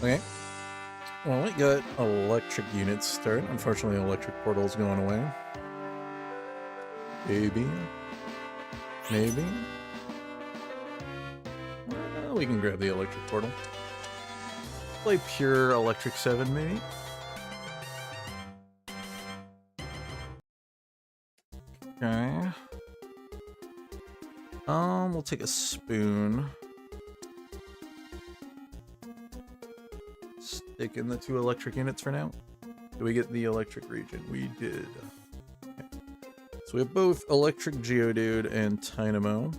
Okay. Well, we got electric units start. Unfortunately, electric portal's going away. Maybe. Maybe. We can grab the electric portal. Play pure electric 7, maybe. Okay. We'll take a spoon. Stick in the 2 electric units for now. Did we get the electric region? We did. Okay. So we have both electric Geodude and Tynamo.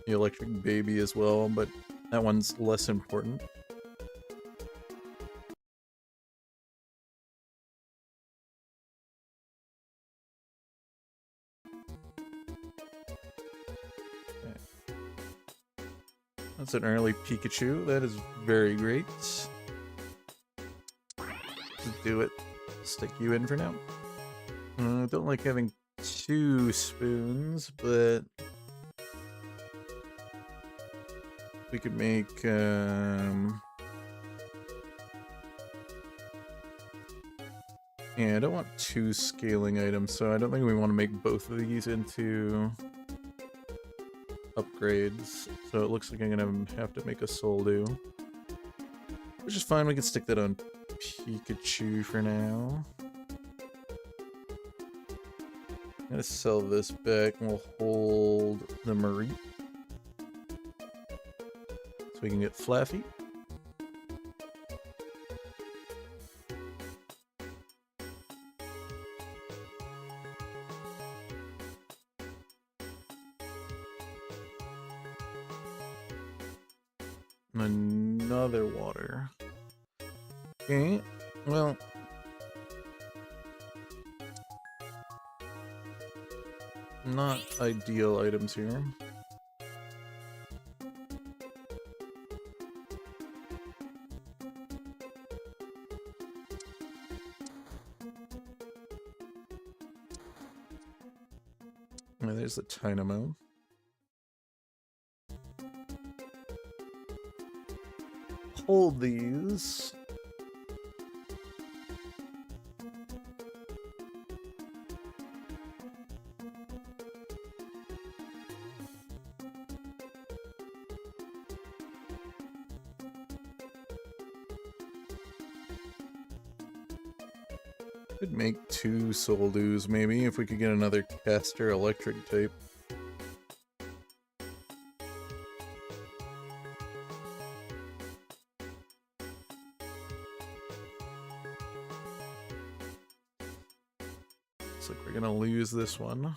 The electric baby as well, but that one's less important. Okay. That's an early Pikachu. That is very great. Just do it. Stick you in for now. Don't like having 2 spoons, but we could make yeah, I don't want 2 scaling items, so I don't think we want to make both of these into upgrades. So it looks like I'm gonna have to make a Soldew, which is fine. We can stick that on Pikachu for now. I'm gonna sell this back and we'll hold the Marie. So we can get Flaffy. Another water. Okay, well, not ideal items here. Oh, there's the Tynamo. Hold these. Could make 2 Soldews maybe if we could get another caster electric type. Looks like we're gonna lose this one.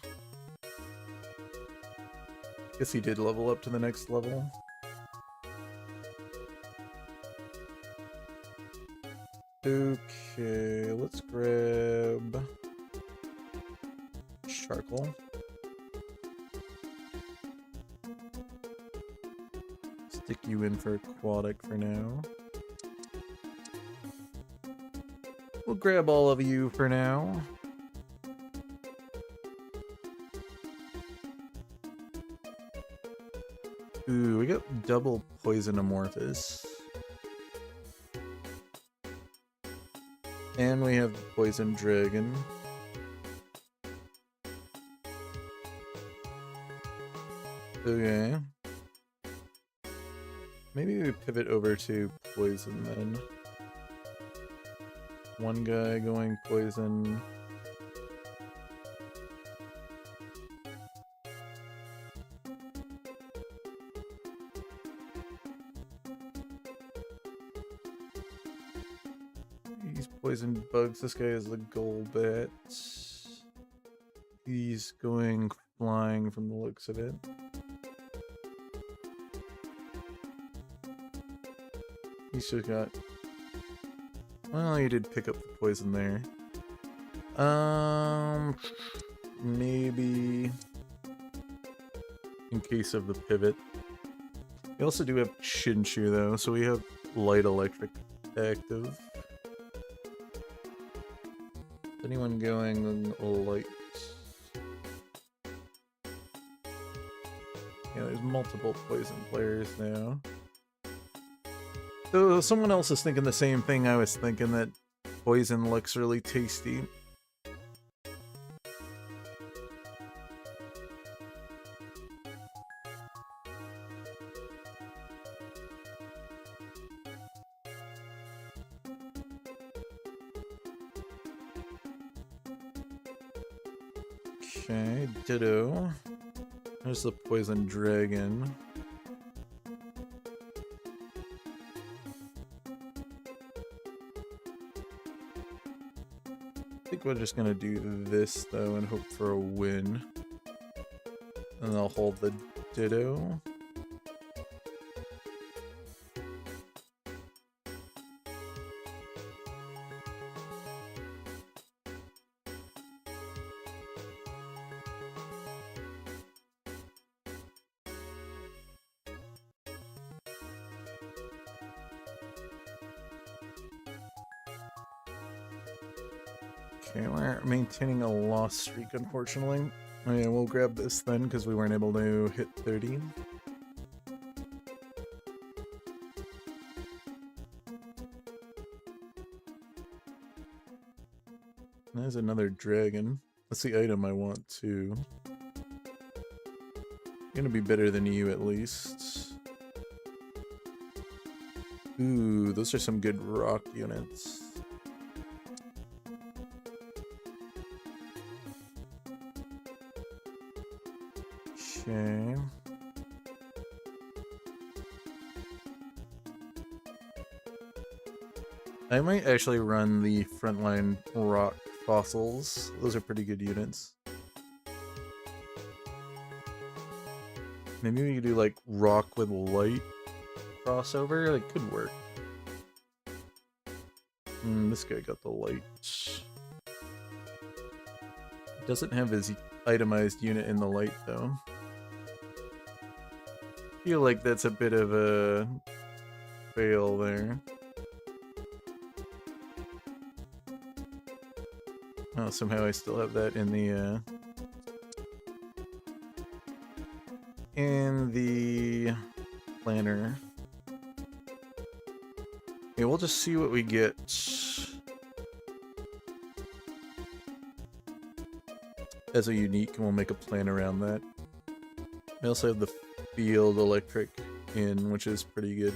Guess he did level up to the next level. Okay, let's grab Sharkle. Stick you in for Aquatic for now. We'll grab all of you for now. Ooh, we got double Poison Amorphous. And we have Poison Dragon. Okay. Maybe we pivot over to Poison then. One guy going Poison. He's Poison Bugs. This guy is the Golbat. He's going flying from the looks of it. He's just got Well, you did pick up the poison there. Maybe in case of the pivot. We also do have Chinchu though, so we have light electric active. Is anyone going light? Yeah, there's multiple poison players now. So someone else is thinking the same thing I was thinking, that poison looks really tasty. Okay, Ditto. There's the poison dragon. I think we're just gonna do this though and hope for a win. And I'll hold the Ditto. Okay, we're maintaining a loss streak, unfortunately. Oh yeah, we'll grab this then, because we weren't able to hit 30. There's another dragon. That's the item I want too. Gonna be better than you at least. Ooh, those are some good rock units. Okay. I might actually run the frontline rock fossils. Those are pretty good units. Maybe we could do like rock with light crossover. That could work. This guy got the light. Doesn't have his itemized unit in the light though. Feel like that's a bit of a fail there. Oh, somehow I still have that in the planner. Yeah, we'll just see what we get. As a unique, and we'll make a plan around that. I also have the field electric in, which is pretty good.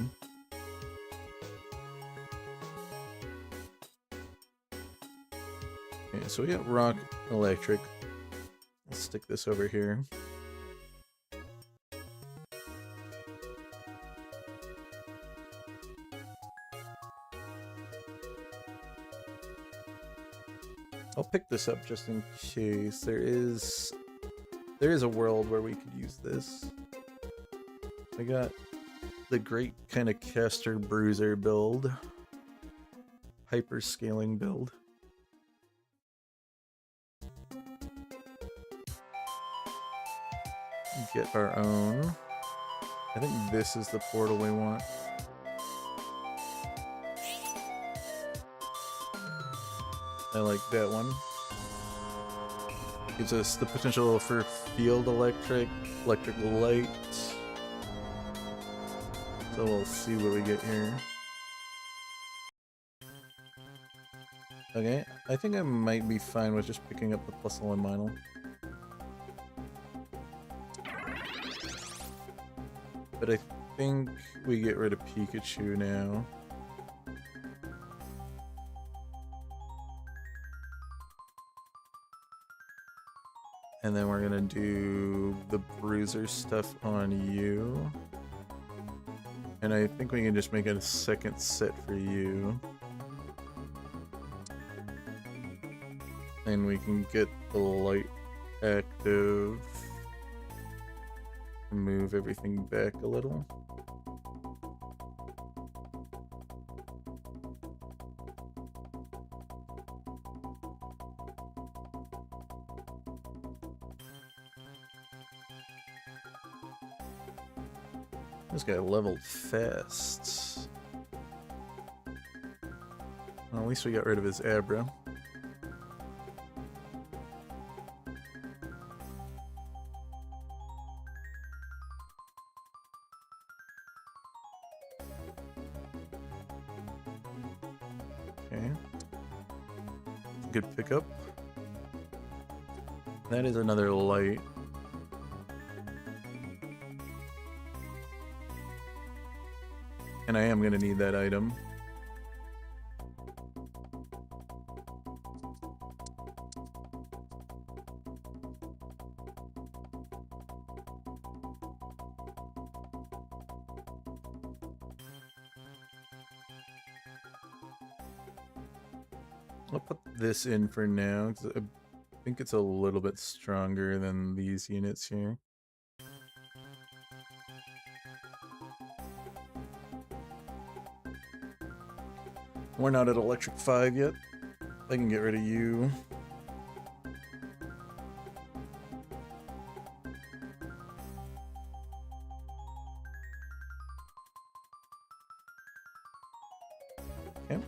Okay, so we got rock electric. Let's stick this over here. I'll pick this up just in case. There is a world where we could use this. I got the great kind of caster bruiser build. Hyper scaling build. Get our own. I think this is the portal we want. I like that one. Gives us the potential for field electric, electric light. So we'll see what we get here. Okay, I think I might be fine with just picking up the +1 Minel. But I think we get rid of Pikachu now. And then we're gonna do the bruiser stuff on you. And I think we can just make a second set for you. And we can get the light active. Move everything back a little. This guy leveled fast. Well, at least we got rid of his Abra. Okay. Good pickup. That is another light. And I am going to need that item. I'll put this in for now, 'cause I think it's a little bit stronger than these units here. We're not at Electric 5 yet. I can get rid of you. Okay.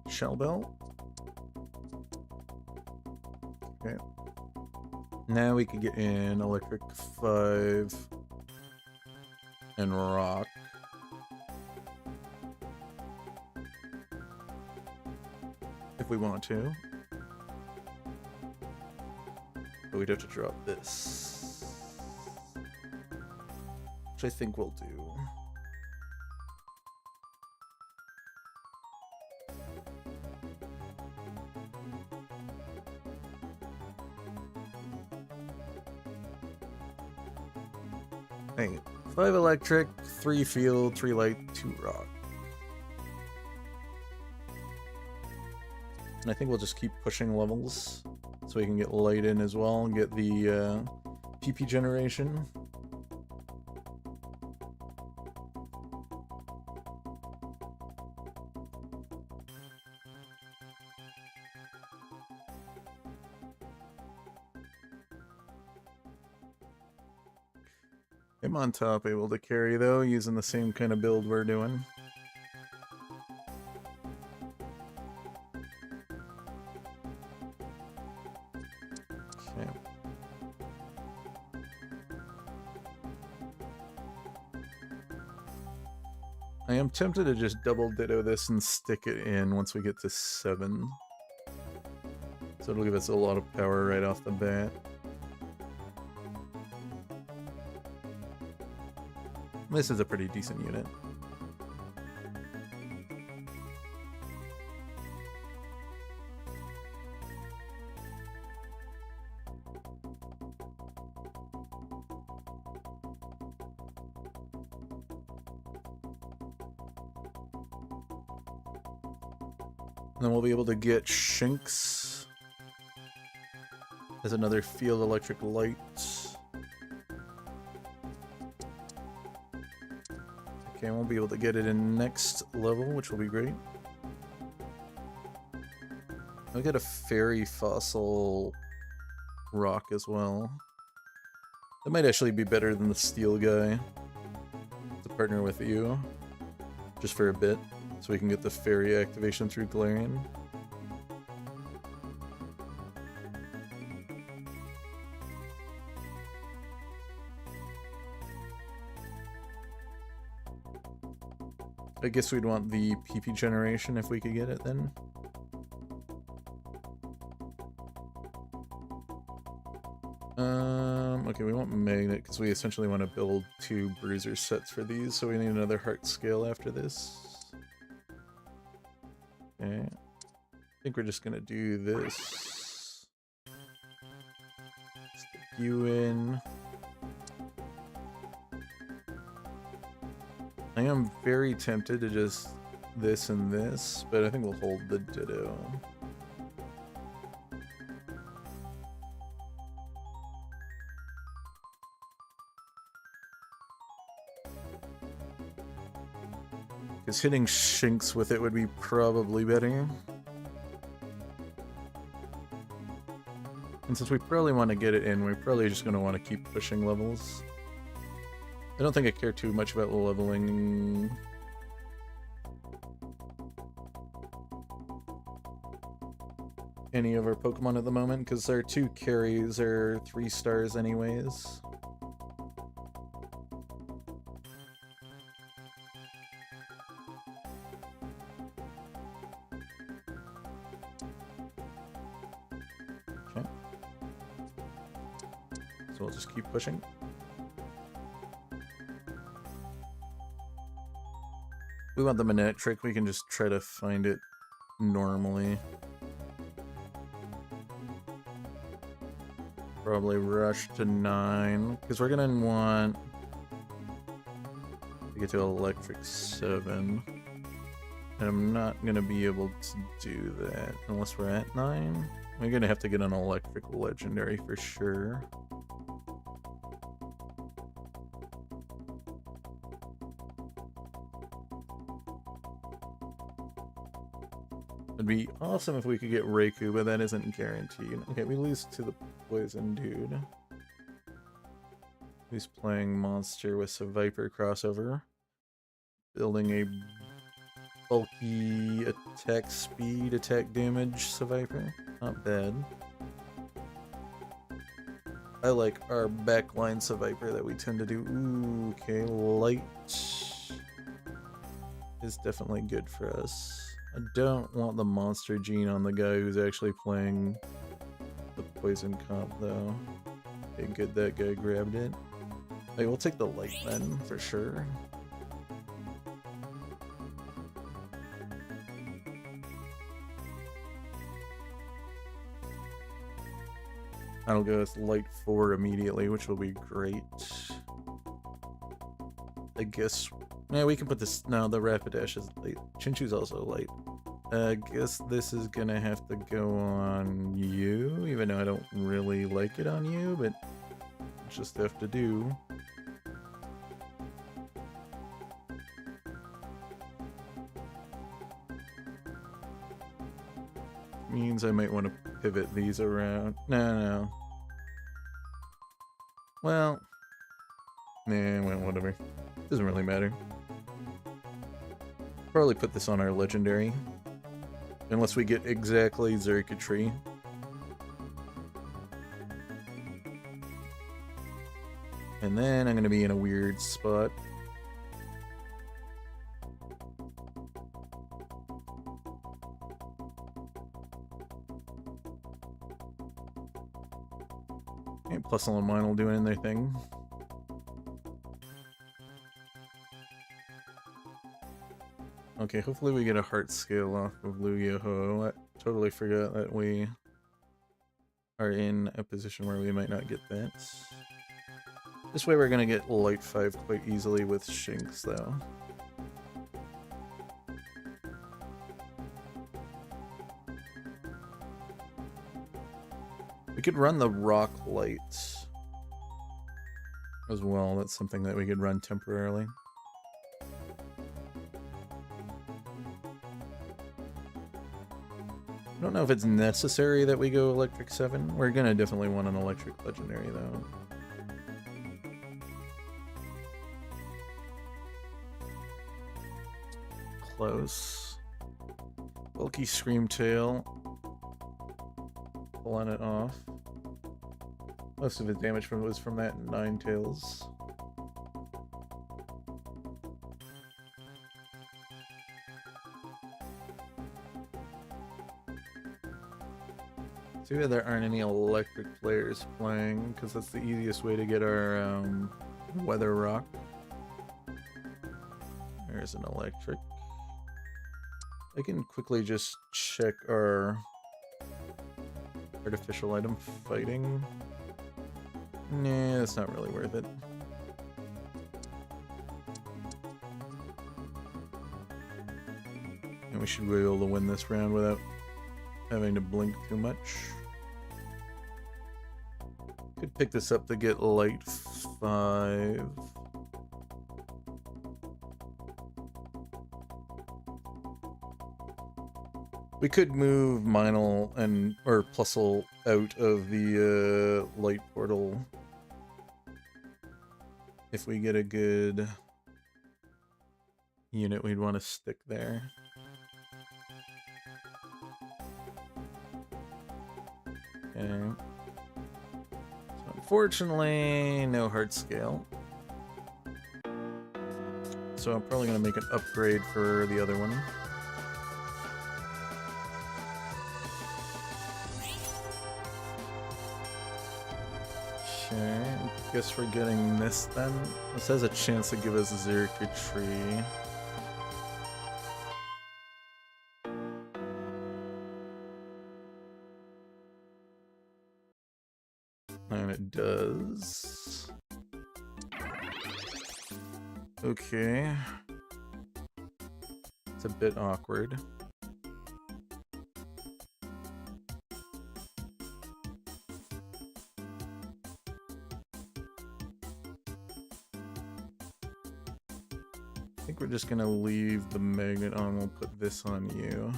Shell belt. Okay. Now we can get in Electric 5 and Rock. If we want to. But we'd have to drop this. Which I think we'll do. Hey, 5 electric, 3 field, 3 light, 2 rock. And I think we'll just keep pushing levels so we can get light in as well and get the PP generation. I'm on top, able to carry though, using the same kind of build we're doing. Okay. I am tempted to just double ditto this and stick it in once we get to 7. So it'll give us a lot of power right off the bat. This is a pretty decent unit. And then we'll be able to get Shinx as another field electric light. Okay, we'll be able to get it in next level, which will be great. I'll get a fairy fossil rock as well. That might actually be better than the steel guy to partner with you, just for a bit, so we can get the fairy activation through Galarian. I guess we'd want the PP generation if we could get it then. Okay, we want Magnet because we essentially want to build 2 bruiser sets for these, so we need another heart scale after this. Okay. I think we're just gonna do this. Stick you in. I am very tempted to just this and this, but I think we'll hold the Ditto. Because hitting Shinx with it would be probably better. And since we probably want to get it in, we're probably just going to want to keep pushing levels. I don't think I care too much about leveling any of our Pokemon at the moment, because our 2 carries are 3 stars anyways. Okay. So we'll just keep pushing. If we want the Manectric, we can just try to find it normally. Probably rush to 9, because we're gonna want to get to Electric 7. And I'm not gonna be able to do that unless we're at 9. We're gonna have to get an Electric Legendary for sure. It'd be awesome if we could get Raikou, but that isn't guaranteed. Okay, we lose to the poison dude. Who's playing monster with a Viper crossover. Building a bulky attack speed, attack damage Seviper. Not bad. I like our backline Seviper that we tend to do. Ooh, okay, light is definitely good for us. I don't want the monster gene on the guy who's actually playing the poison comp though. Okay, good, that guy grabbed it. Hey, we'll take the light then, for sure. I'll go with light 4 immediately, which will be great. I guess... Yeah, we can put this... No, the Rapidash is light. Chinchu's also light. I guess this is gonna have to go on you, even though I don't really like it on you, but just have to do. Means I might want to pivot these around. No. Well, whatever. Doesn't really matter. Probably put this on our legendary. Unless we get exactly Xurkitree. And then I'm going to be in a weird spot. Okay, Plusle and Whine will do their thing. Okay, hopefully we get a heart scale off of Lugia-Ho. I totally forgot that we are in a position where we might not get that. This way we're gonna get Light 5 quite easily with Shinx, though. We could run the Rock Light as well. That's something that we could run temporarily. I don't know if it's necessary that we go Electric 7. We're gonna definitely want an Electric Legendary, though. Close. Bulky Screamtail. Pulling it off. Most of his damage was from that Ninetales. Too bad there aren't any electric players playing, because that's the easiest way to get our Weather Rock. There's an electric. I can quickly just check our artificial item fighting. Nah, that's not really worth it. And we should be able to win this round without having to blink too much. Could pick this up to get Light 5. We could move Minel and or Plusle out of the light portal if we get a good unit. We'd want to stick there. Okay. So unfortunately, no hard scale. So I'm probably going to make an upgrade for the other one. Okay, guess we're getting this then. This has a chance to give us a Xerkatry. And it does. Okay. It's a bit awkward. I think we're just gonna leave the magnet on. We'll put this on you.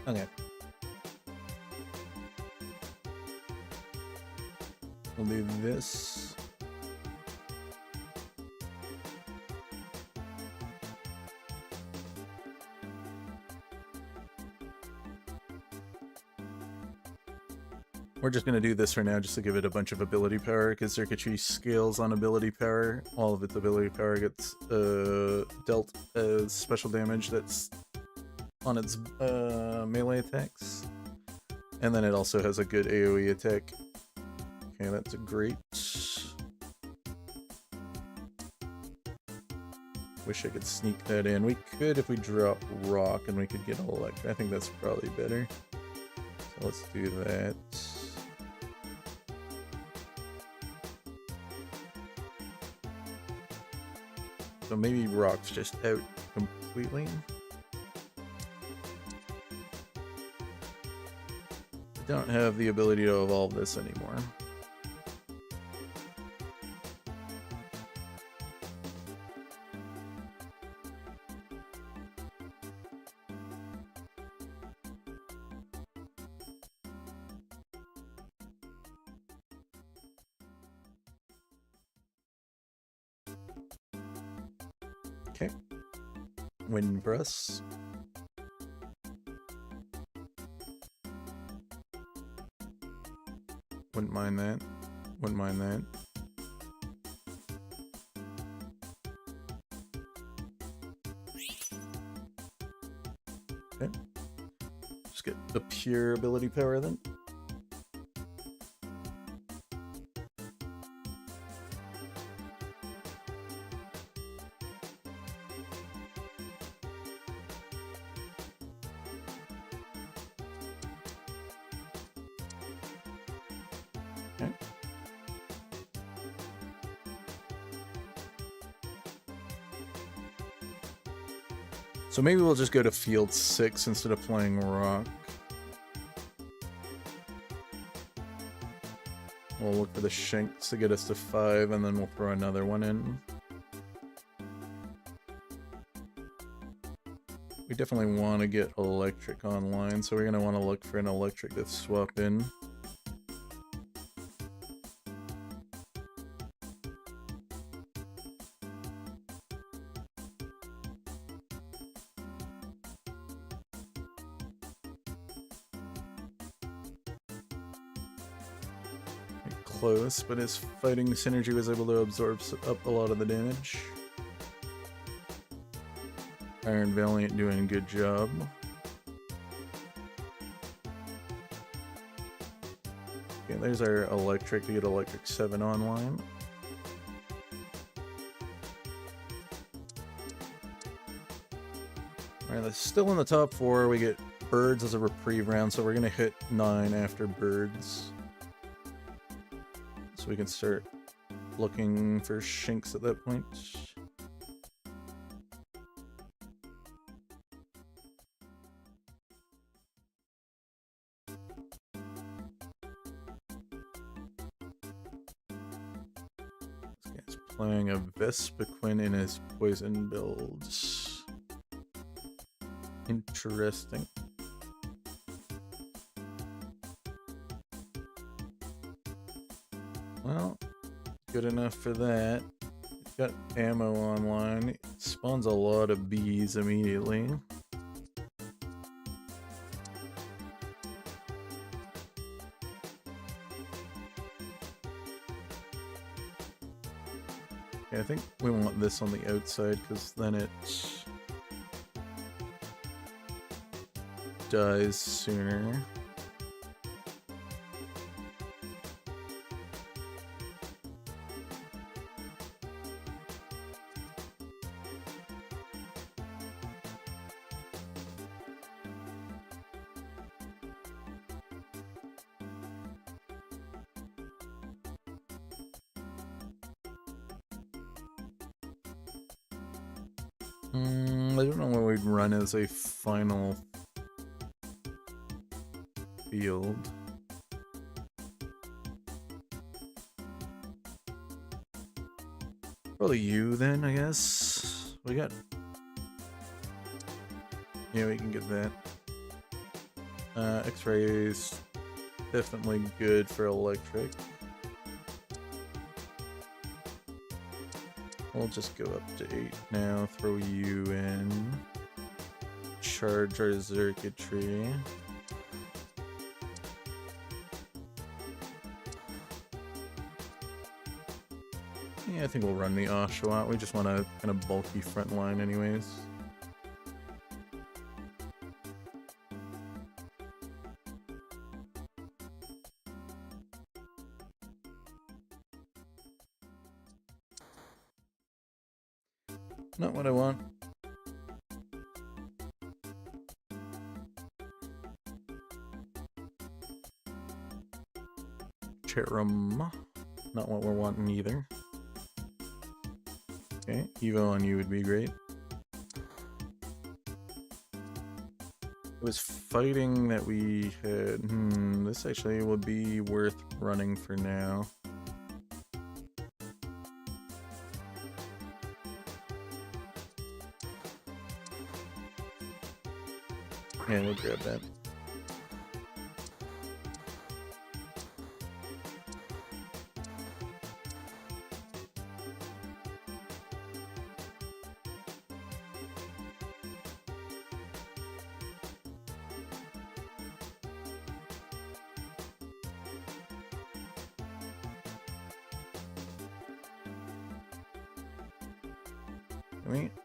Okay. We'll do this. We're just going to do this for now just to give it a bunch of ability power, because Xerkatry scales on ability power. All of its ability power gets dealt as special damage that's on its melee attacks. And then it also has a good AoE attack. Okay, that's great. Wish I could sneak that in. We could if we drop rock and we could get electric. I think that's probably better. So let's do that. So maybe rock's just out completely. I don't have the ability to evolve this anymore. Okay. Wind press. Wouldn't mind that. Wouldn't mind that. Okay. Just get the pure ability power then. Okay. So maybe we'll just go to field 6 instead of playing rock. We'll look for the Shinx to get us to 5, and then we'll throw another one in. We definitely want to get electric online, so we're going to want to look for an electric to swap in. Close, but his fighting synergy was able to absorb up a lot of the damage. Iron Valiant doing a good job. Okay, there's our electric to get electric 7 online. Alright, that's still in the top 4. We get birds as a reprieve round, so we're gonna hit 9 after birds. So we can start looking for Shinx at that point. playing a Vespiquen in his poison builds. Interesting. Well, good enough for that. Got ammo online. It spawns a lot of bees immediately. Okay, I think we want this on the outside because then it dies sooner. I don't know what we'd run as a final field. Probably you then, I guess. We got... Yeah, we can get that. X-rays, definitely good for electric. We'll just go up to 8 now, throw you in. Charge our circuitry. Yeah, I think we'll run the Oshawott. We just want a kind of bulky front line anyways. Not what I want. Cherum. Not what we're wanting either. Okay, Evo on you would be great. It was fighting that we had... this actually would be worth running for now. Yeah, we'll grab that.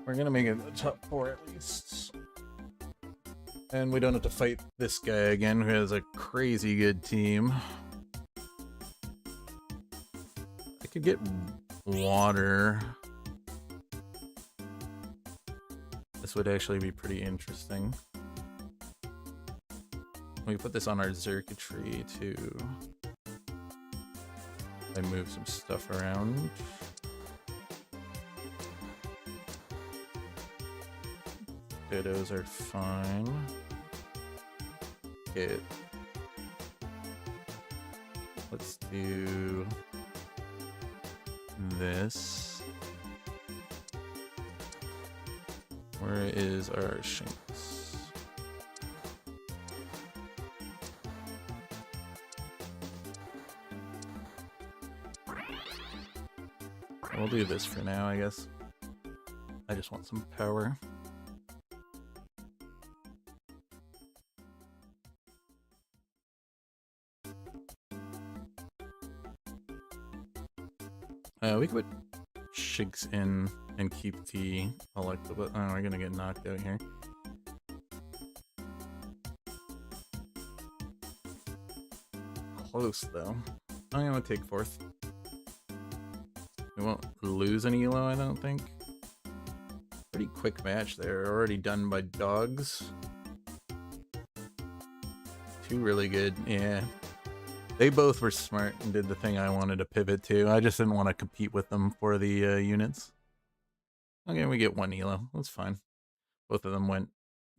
We're gonna make it the top 4 at least. And we don't have to fight this guy again, who has a crazy good team. I could get water. This would actually be pretty interesting. We put this on our circuitry too. I move some stuff around. Potatoes are fine. Okay. Let's do this. Where is our shinks? We'll do this for now, I guess. I just want some power. We could put Shigs in and keep the electric, but we're gonna get knocked out here. Close though. I'm gonna take 4th. We won't lose any elo, I don't think. Pretty quick match there, already done by dogs. 2 really good, yeah. They both were smart and did the thing I wanted to pivot to. I just didn't want to compete with them for the units. Okay, we get 1 elo. That's fine. Both of them went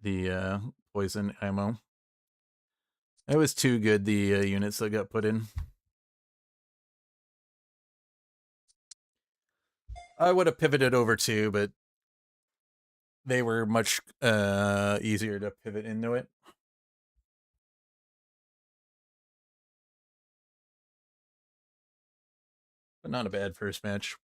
the poison ammo. That was too good, the units that got put in. I would have pivoted over too, but they were much easier to pivot into it. But not a bad first match.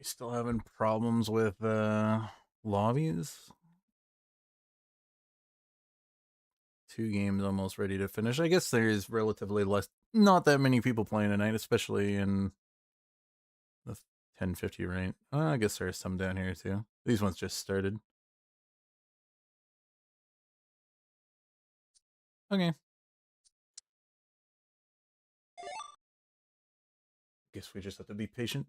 Still having problems with lobbies? 2 games almost ready to finish. I guess there's relatively not that many people playing tonight, especially in the 1050 range. I guess there's some down here too. These ones just started. Okay. Guess we just have to be patient.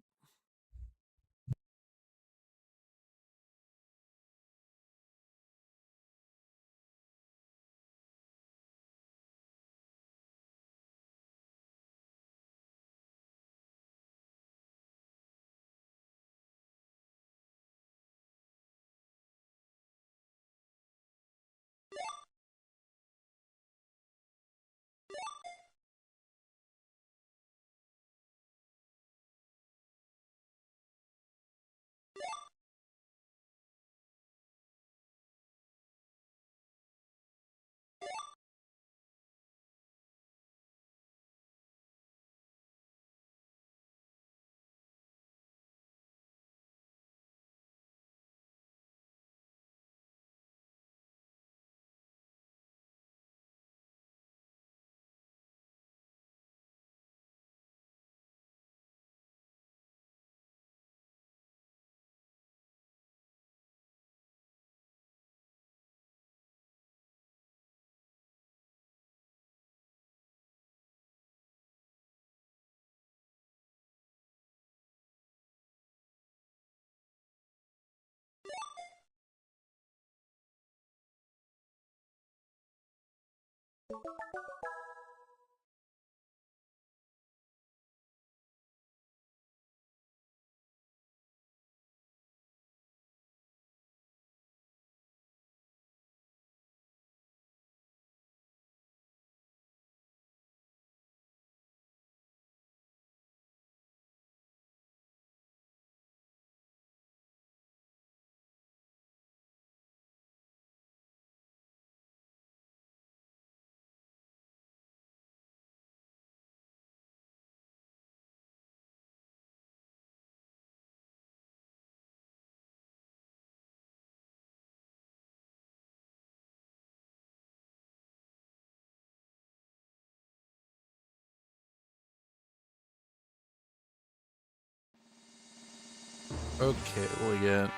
Okay, we get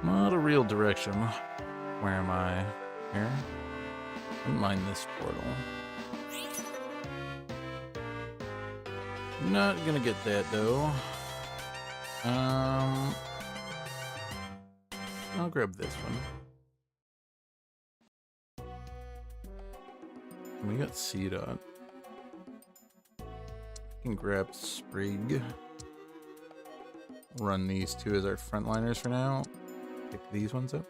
not a real direction. Where am I? Here? Wouldn't mind this portal. Not gonna get that though. I'll grab this one. We got C-Dot. Can grab Sprig. Run these two as our frontliners for now. Pick these ones up.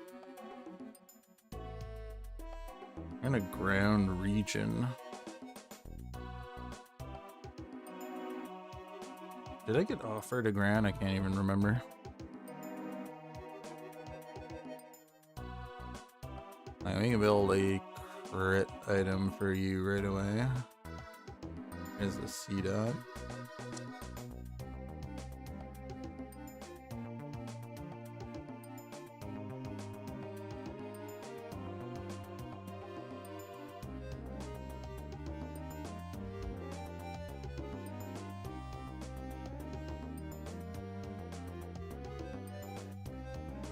And a ground region. Did I get offered a ground? I can't even remember. I'm gonna build a crit item for you right away. There's the C-Dot.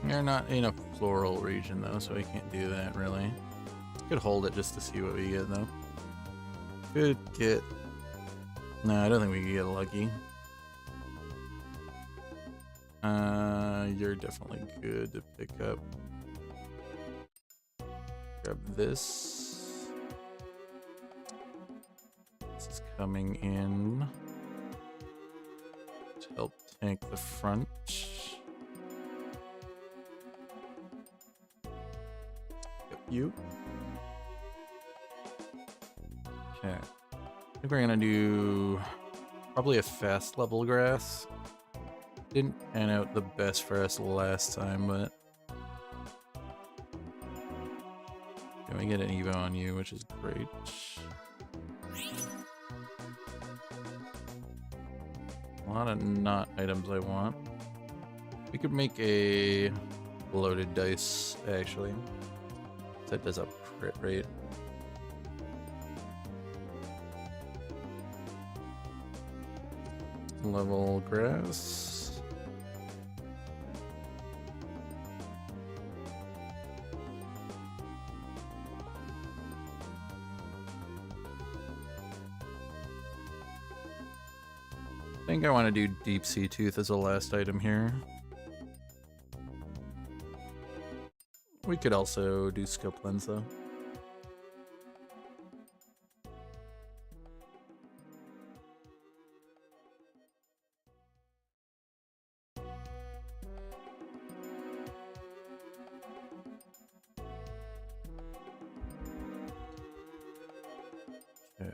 You're not in a floral region though, so I can't do that really. Could hold it just to see what we get though. Could get... No, I don't think we can get lucky. You're definitely good to pick up. Grab this. This is coming in to help tank the front. You. Okay. I think we're gonna do probably a fast level grass. Didn't pan out the best for us last time, but can we get an Evo on you, which is great. lot of not items I want. We could make a loaded dice, actually. That does a crit rate. Level grass. I think I want to do Deep Sea Tooth as a last item here. We could also do Scope Lens though. Okay.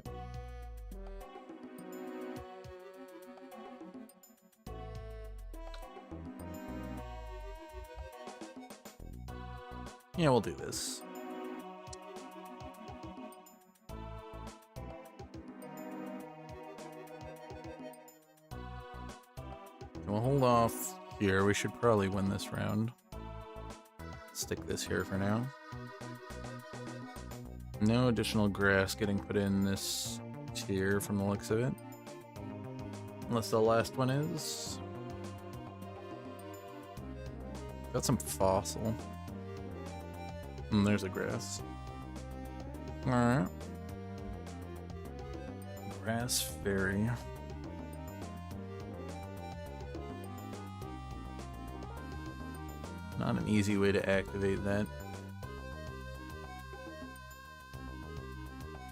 Yeah, we'll do this. We'll hold off here. We should probably win this round. Stick this here for now. No additional grass getting put in this tier from the looks of it. Unless the last one is. Got some fossil. And there's a grass. Alright. Grass fairy. Not an easy way to activate that.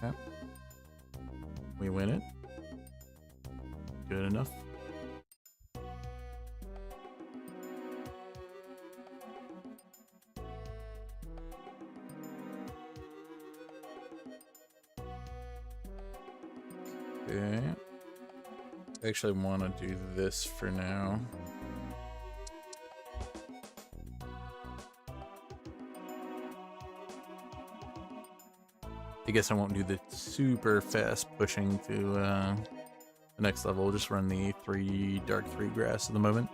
Okay. We win it. Good enough. Okay. I actually want to do this for now. I guess I won't do the super fast pushing to the next level. We'll just run the dark 3 grass at the moment.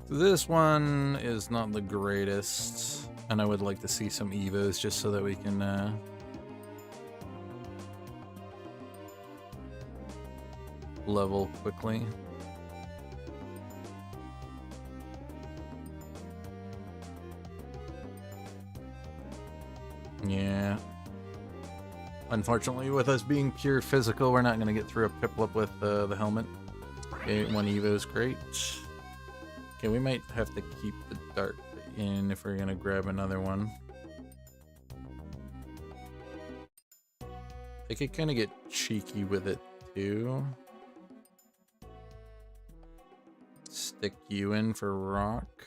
This one is not the greatest, and I would like to see some evos just so that we can level quickly. Yeah. Unfortunately, with us being pure physical, we're not going to get through a Piplup with the helmet. Okay, 1 evo is great. Okay, we might have to keep the dark in if we're going to grab another one. I could kind of get cheeky with it too. Stick you in for rock.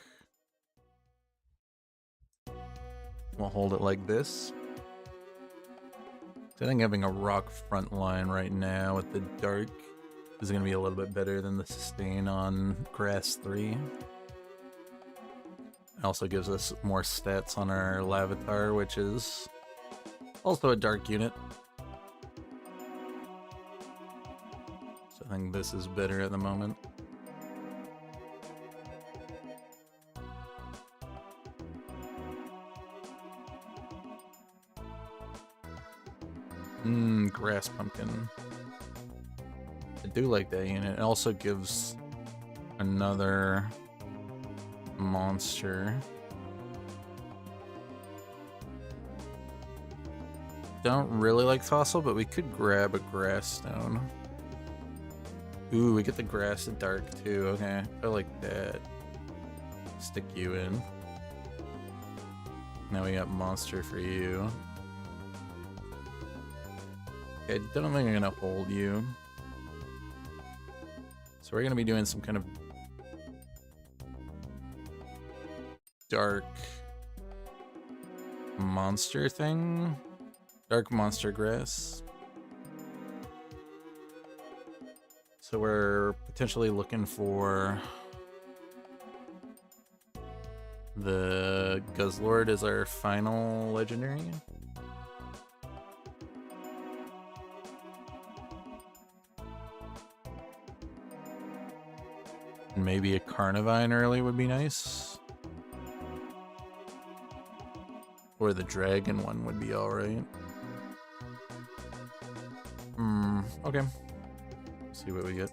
We'll hold it like this. I think having a rock front line right now with the dark is going to be a little bit better than the sustain on grass 3. It also gives us more stats on our Lavatar, which is also a dark unit. So I think this is better at the moment. Grass pumpkin. I do like that unit. It also gives another monster. Don't really like fossil, but we could grab a grass stone. Ooh, we get the grass and dark too. Okay, I like that. Stick you in. Now we got monster for you. I don't think I'm gonna hold you. So we're gonna be doing some kind of dark monster thing. Dark monster grass. So we're potentially looking for the Guzzlord as our final legendary. Maybe a Carnivine early would be nice. Or the dragon one would be alright. Okay. See what we get.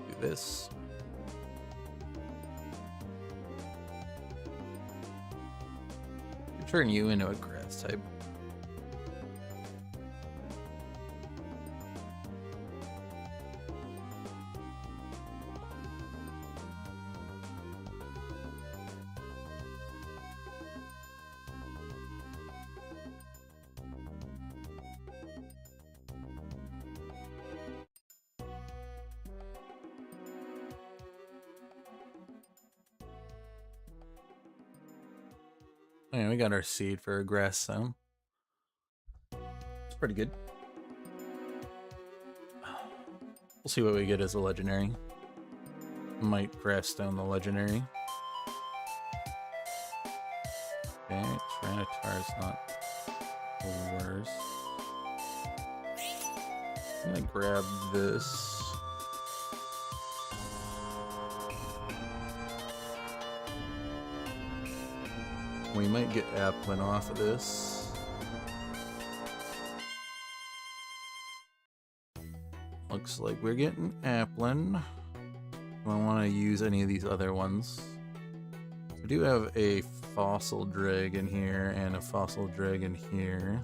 Do this. Turn you into a grass type. Yeah, we got our seed for a grass sound. It's pretty good. We'll see what we get as a legendary. Might grass down the legendary. Okay, Tyranitar's not the worst. I'm gonna grab this. We might get Applin off of this. Looks like we're getting Applin. Do I want to use any of these other ones? We do have a fossil dragon here and a fossil dragon here.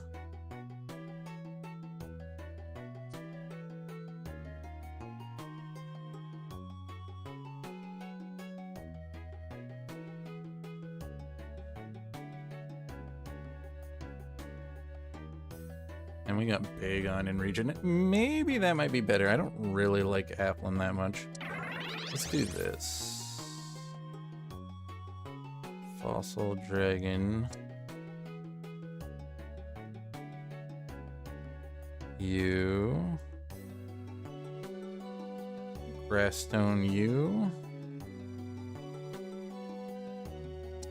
And we got Bagon in region. Maybe that might be better. I don't really like Applin that much. Let's do this. Fossil Dragon. You. Grassstone you.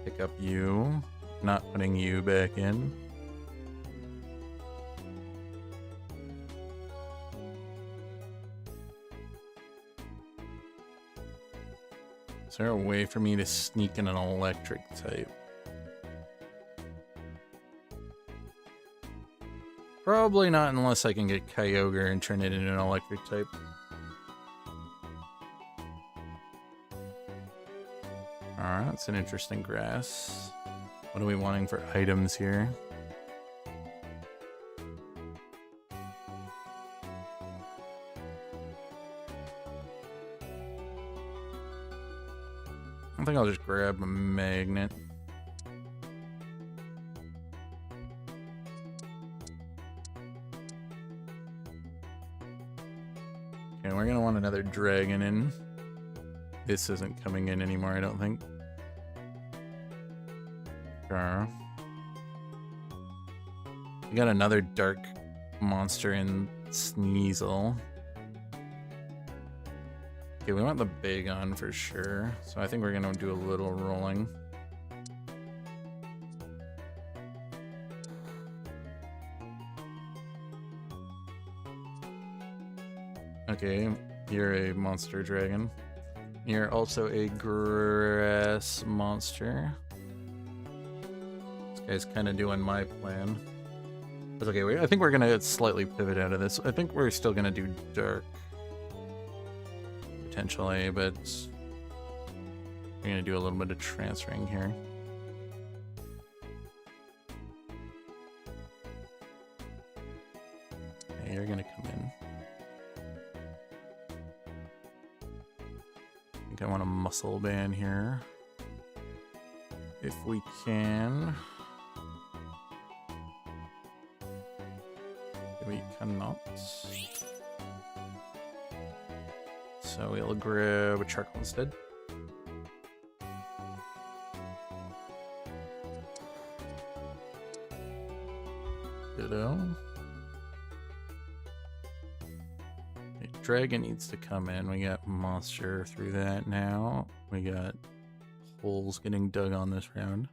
Pick up you. Not putting you back in. Is there a way for me to sneak in an electric type? Probably not unless I can get Kyogre and turn it into an electric type. Alright, that's an interesting grass. What are we wanting for items here? I think I'll just grab a magnet. Okay, we're gonna want another dragon in. This isn't coming in anymore, I don't think. Sure. We got another dark monster in Sneasel. Okay, we want the Bagon for sure, so I think we're gonna do a little rolling. Okay, you're a monster dragon. You're also a grass monster. This guy's kind of doing my plan. But okay, I think we're gonna slightly pivot out of this. I think we're still gonna do dark. Potentially, but we're gonna do a little bit of transferring here. Okay, you're gonna come in. I think I want a muscle band here. If we can. We cannot. So we'll grab a charcoal instead. Ditto. Okay, dragon needs to come in. We got monster through that now. We got holes getting dug on this round.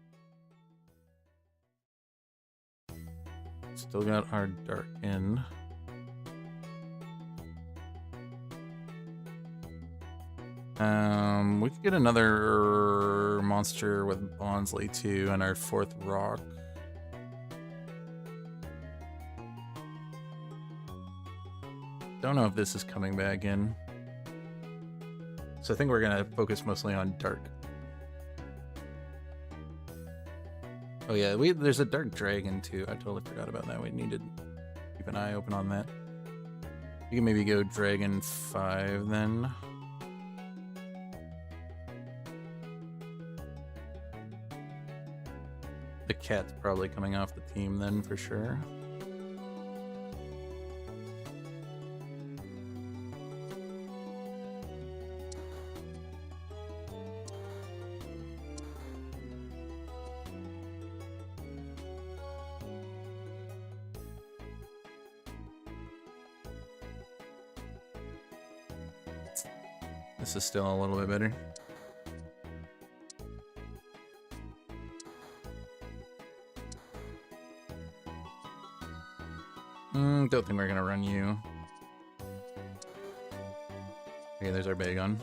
Still got our dark in. We could get another monster with Bonsly too, and our 4th rock. Don't know if this is coming back in. So I think we're gonna focus mostly on dark. Oh yeah, there's a dark dragon too. I totally forgot about that. We need to keep an eye open on that. We can maybe go dragon 5 then. The cat's probably coming off the team then for sure. This is still a little bit better. Don't think we're gonna run you. Okay, there's our Bagon.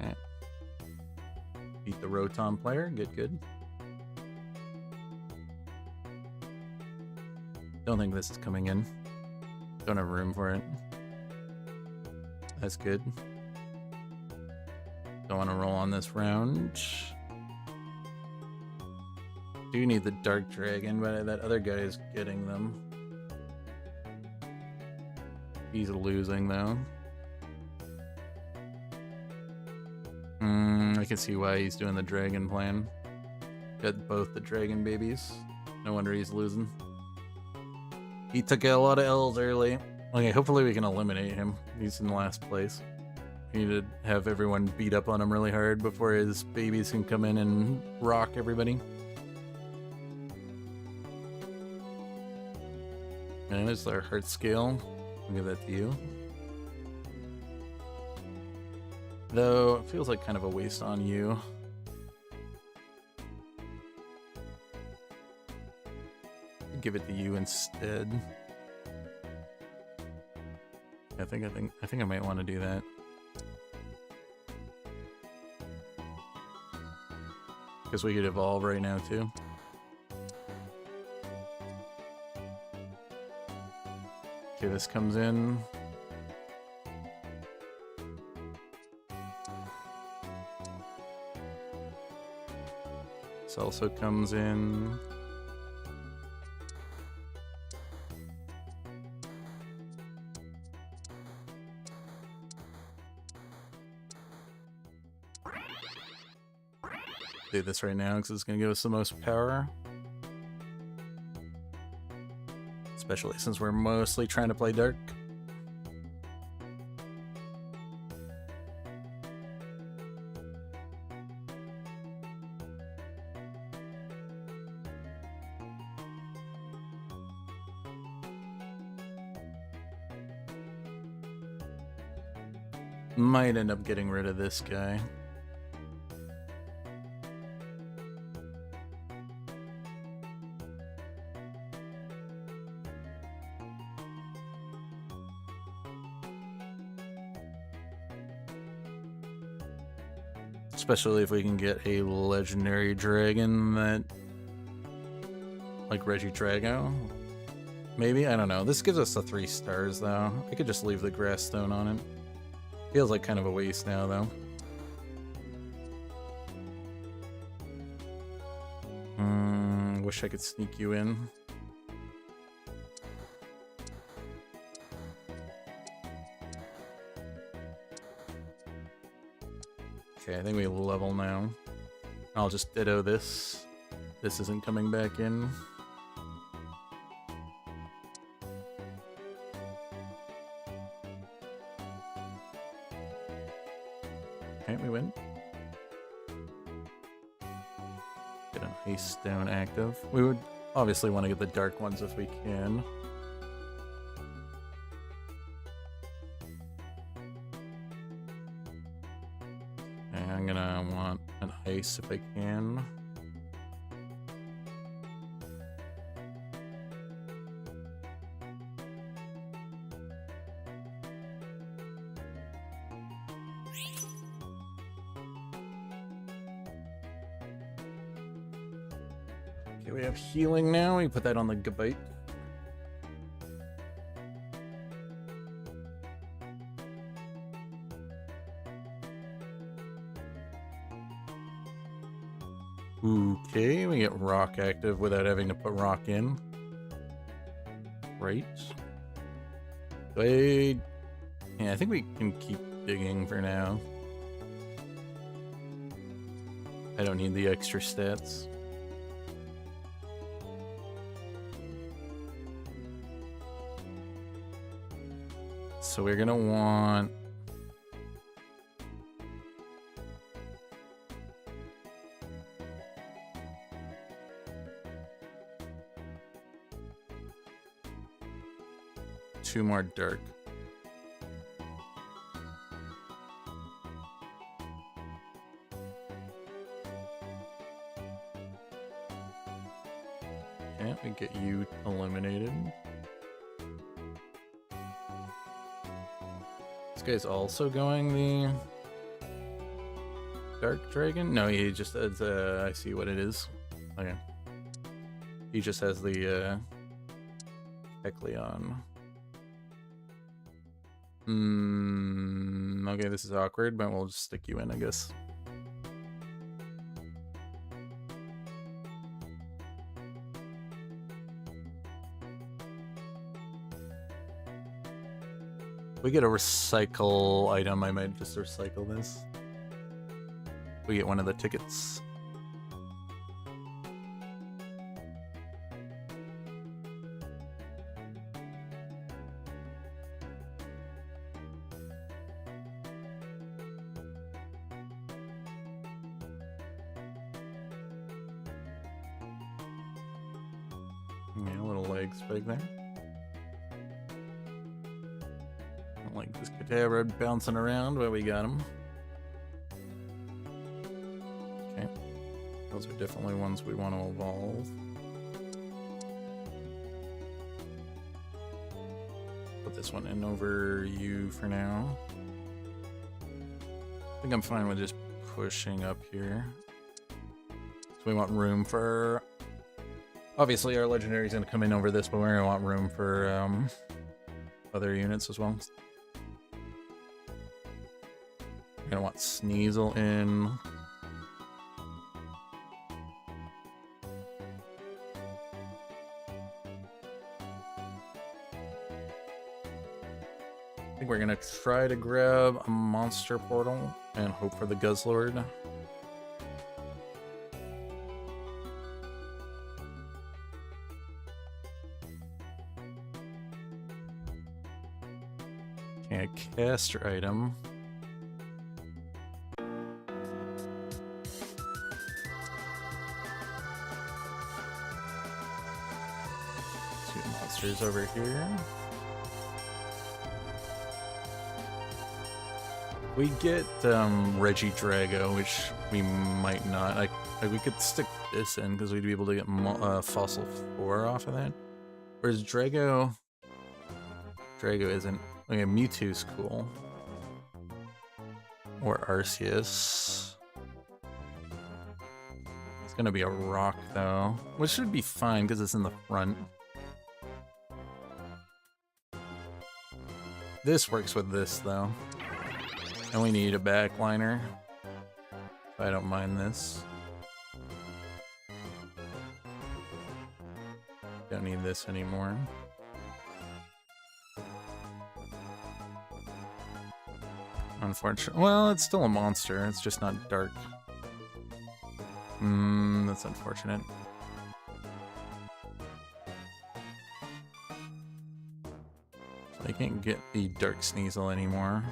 Alright. Beat the Rotom player, good. Don't think this is coming in. Don't have room for it. That's good. Don't want to roll on this round. Do need the Dark Dragon, but that other guy is getting them. He's losing though. I can see why he's doing the dragon plan. Got both the dragon babies. No wonder he's losing. He took a lot of L's early. Okay, hopefully we can eliminate him. He's in last place. We need to have everyone beat up on him really hard before his babies can come in and rock everybody. And there's our heart scale. I'll give that to you. Though, it feels like kind of a waste on you. Give it to you instead. I think I might want to do that. Because we could evolve right now too. Okay, this comes in. This also comes in. Do this right now because it's going to give us the most power. Especially since we're mostly trying to play dark. Might end up getting rid of this guy. Especially if we can get a legendary dragon that... like Regidrago? Maybe? I don't know. This gives us the 3 stars though. I could just leave the grass stone on it. Feels like kind of a waste now though. Wish I could sneak you in. Okay, I think we level now. I'll just ditto this. This isn't coming back in. Okay, we win. Get an Ice Stone active. We would obviously want to get the dark ones if we can. I'm gonna want an ice if I can. Okay, we have healing now. We put that on the Gabite. Okay, we get rock active without having to put rock in. Right. Yeah, I think we can keep digging for now. I don't need the extra stats. So we're gonna want... two more dark. Okay, we get you eliminated. This guy's also going the Dark Dragon? No, he just has, I see what it is. Okay. He just has the, Kecleon. Okay, this is awkward, but we'll just stick you in, I guess. We get a recycle item, I might just recycle this. We get one of the tickets. Yeah, little leg spike there. Don't like this Kadabra bouncing around, but we got him. Okay. Those are definitely ones we want to evolve. Put this one in over you for now. I think I'm fine with just pushing up here. So we want room for... Obviously our legendary is going to come in over this, but we're going to want room for other units as well. We're going to want Sneasel in. I think we're going to try to grab a monster portal and hope for the Guzzlord. Okay, a caster item. Two monsters over here. We get Regidrago, which we might not. We could stick this in because we'd be able to get Fossil 4 off of that. Whereas Drago isn't. Okay, Mewtwo's cool. Or Arceus. It's gonna be a rock though, which should be fine because it's in the front. This works with this though. And we need a backliner. I don't mind this. Don't need this anymore. Unfortunately, well, it's still a monster. It's just not dark. That's unfortunate. So I can't get the Dark Sneasel anymore.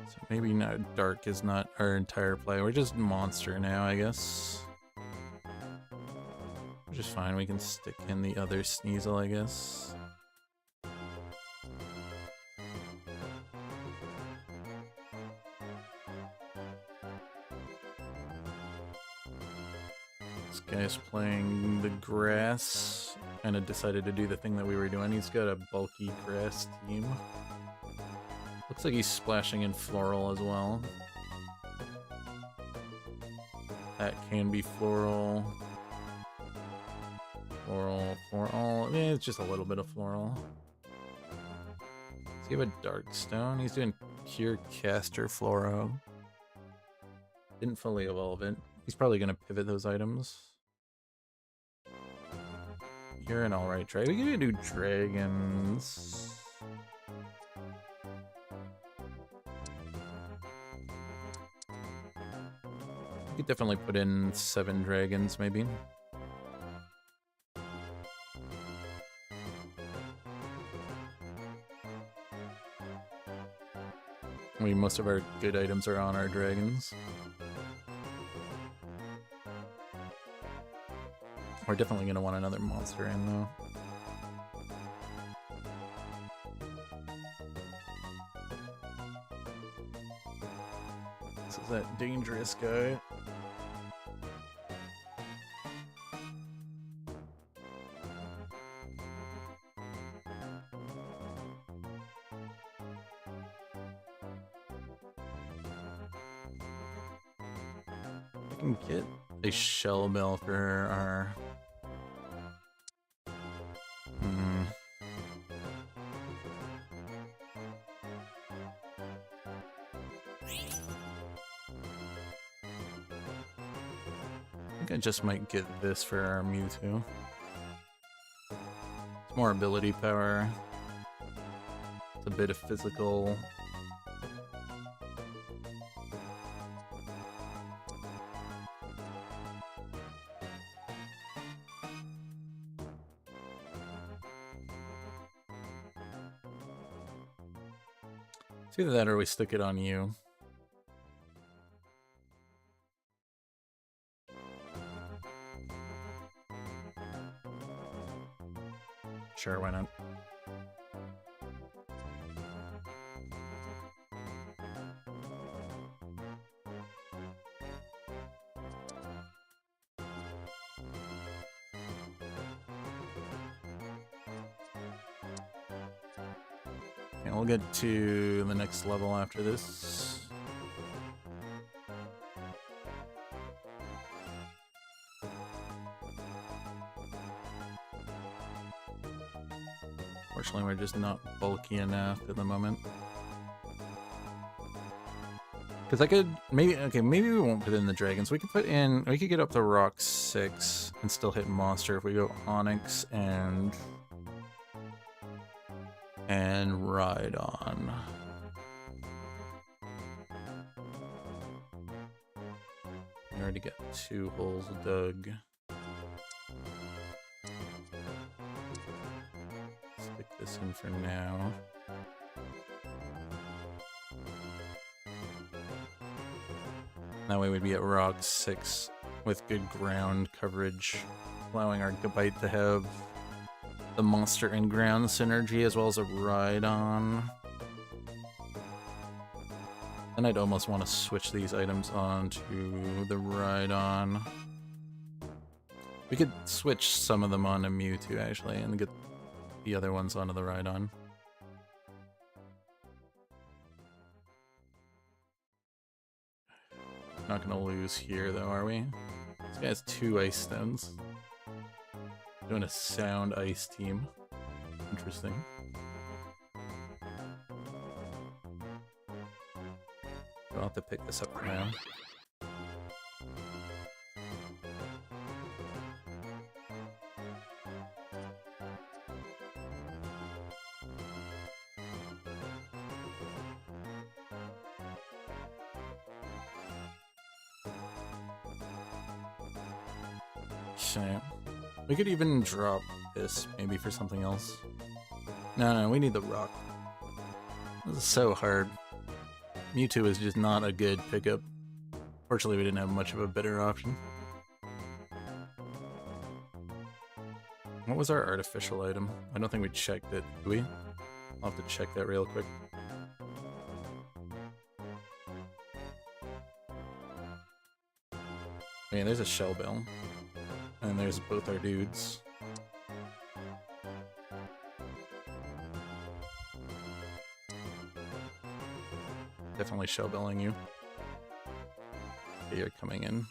So maybe not dark is not our entire play. We're just monster now, I guess. Which is fine. We can stick in the other Sneasel, I guess. This guy's playing the grass. Kind of decided to do the thing that we were doing. He's got a bulky grass team. Looks like he's splashing in floral as well. That can be floral. Floral. Yeah, it's just a little bit of floral. Does he have a dark stone? He's doing pure caster floro. Didn't fully evolve it. He's probably going to pivot those items. You're an alright dragon. We can do dragons. We could definitely put in 7 dragons, maybe. I mean, most of our good items are on our dragons. We're definitely going to want another monster in, though. This is that dangerous guy. I can get a shell bell for our... I just might get this for our Mewtwo. It's more ability power. It's a bit of physical. It's either that or we stick it on you. Sure, why not? Okay, we'll get to the next level after this. Unfortunately, we're just not bulky enough at the moment. Because I could maybe maybe we won't put in the dragons. We could get up to Rock 6 and still hit monster if we go Onyx and Rhydon. We already got 2 holes dug. Stick this in for now. That way we'd be at Rock 6 with good ground coverage, allowing our Gabite to have the monster and ground synergy as well as a Rhydon. And I'd almost want to switch these items onto the Rhydon. We could switch some of them onto Mewtwo actually and get the other ones onto the Rhydon. Not gonna lose here though, are we? This guy has 2 ice stones. Doing a sound ice team. Interesting. I'll have to pick this up for now. Okay. We could even drop this, maybe for something else. No, we need the rock. This is so hard. Mewtwo is just not a good pickup. Fortunately, we didn't have much of a better option. What was our artificial item? I don't think we checked it, do we? I'll have to check that real quick. Man, there's a shell bell. And there's both our dudes. Definitely shell-belling you. Okay, you're coming in.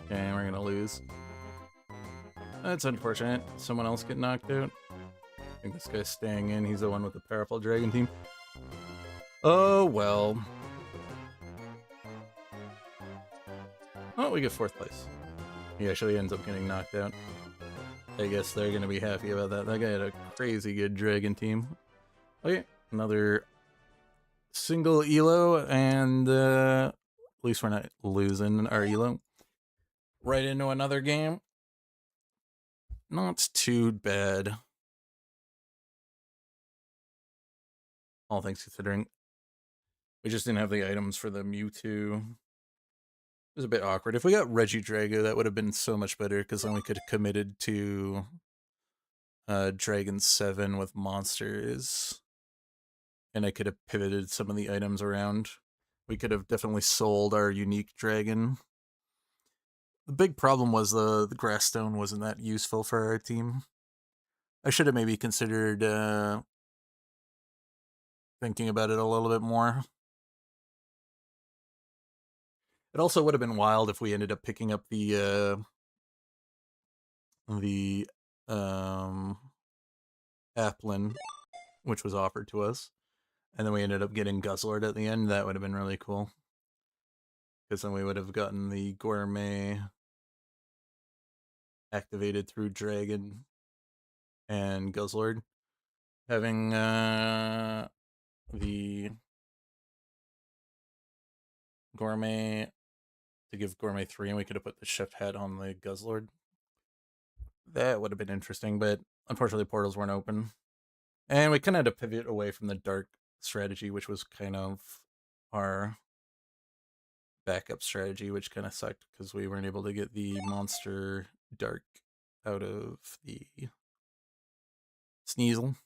Okay, we're gonna lose. That's unfortunate. Someone else get knocked out. I think this guy's staying in. He's the one with the powerful dragon team. Oh, well. Oh, we get 4th place. He actually ends up getting knocked out. I guess they're gonna be happy about that. That guy had a crazy good dragon team. Okay, another single elo, and at least we're not losing our elo. Right into another game. Not too bad. All things considering. We just didn't have the items for the Mewtwo. It was a bit awkward. If we got Regidrago, that would have been so much better, because then we could have committed to Dragon 7 with monsters. And I could have pivoted some of the items around. We could have definitely sold our unique dragon. The big problem was the grass stone wasn't that useful for our team. I should have maybe considered thinking about it a little bit more. It also would have been wild if we ended up picking up the Applin, which was offered to us, and then we ended up getting Guzzlord at the end. That would have been really cool, because then we would have gotten the Gourmet activated through Dragon and Guzzlord. Having the Gourmet to give Gourmet 3, and we could have put the Chef Hat on the Guzzlord. That would have been interesting, but unfortunately portals weren't open. And we kind of had to pivot away from the dark strategy, which was kind of our backup strategy, which kind of sucked because we weren't able to get the monster dark out of the Sneasel.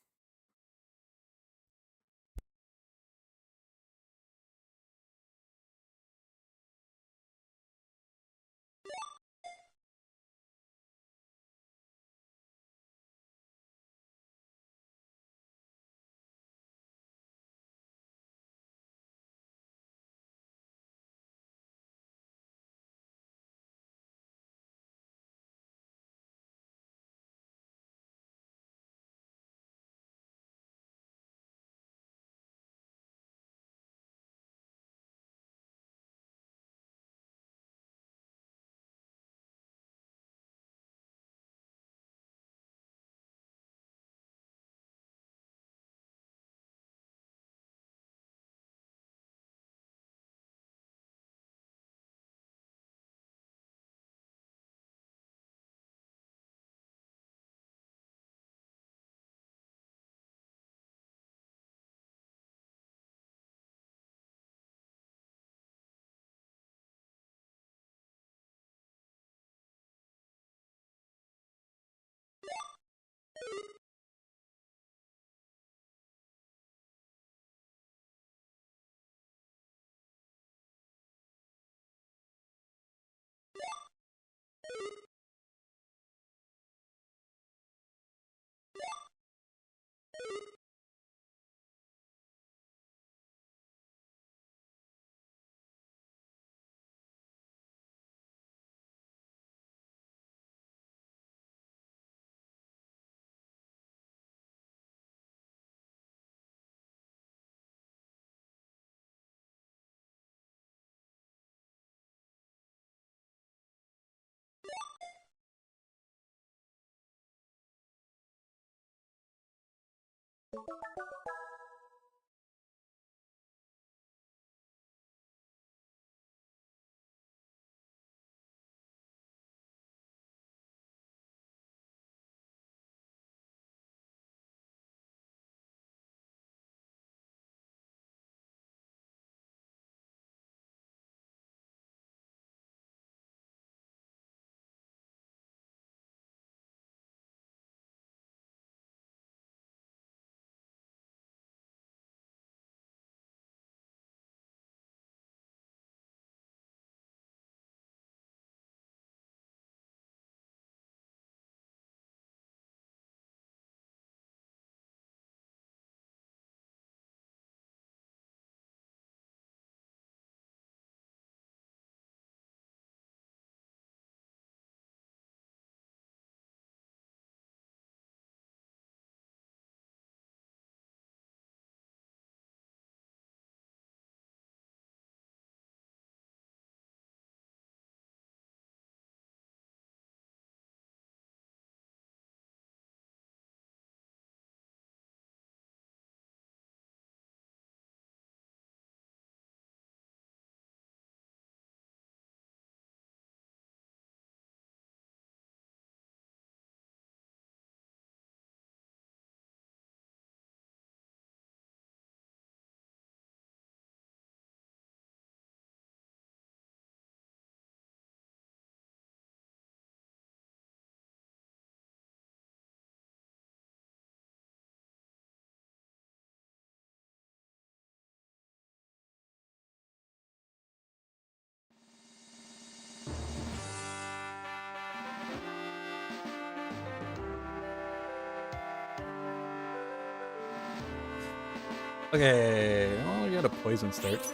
Okay, well, we got a poison start.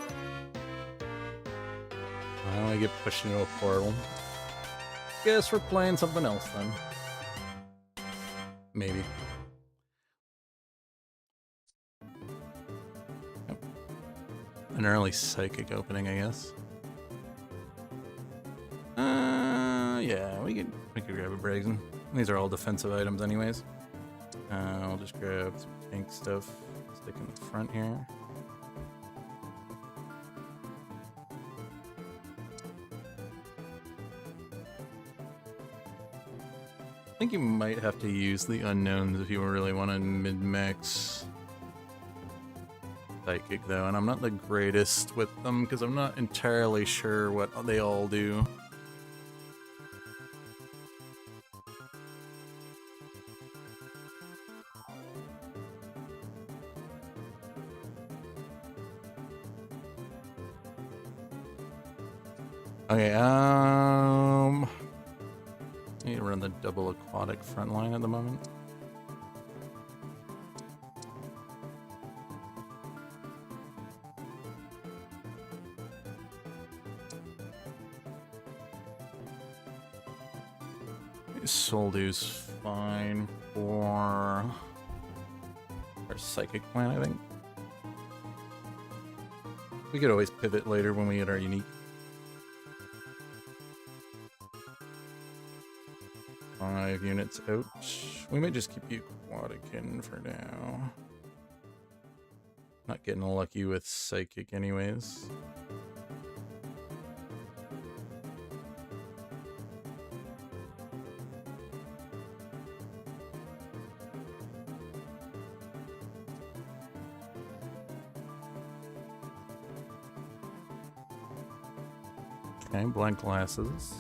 I only get pushed into a portal. Guess we're playing something else then. Maybe. Yep. An early psychic opening, I guess. Yeah, we could grab a Brazen. These are all defensive items anyways. I'll just grab some tank stuff, stick in the front here. I think you might have to use the unknowns if you really want to min-max psychic though, and I'm not the greatest with them because I'm not entirely sure what they all do. Okay, I need to run the double aquatic front line at the moment. Soldu's fine for our psychic plan, I think. We could always pivot later when we get our unique. 5 units out. We might just keep you aquatic in for now. Not getting lucky with psychic anyways. Okay, blank glasses.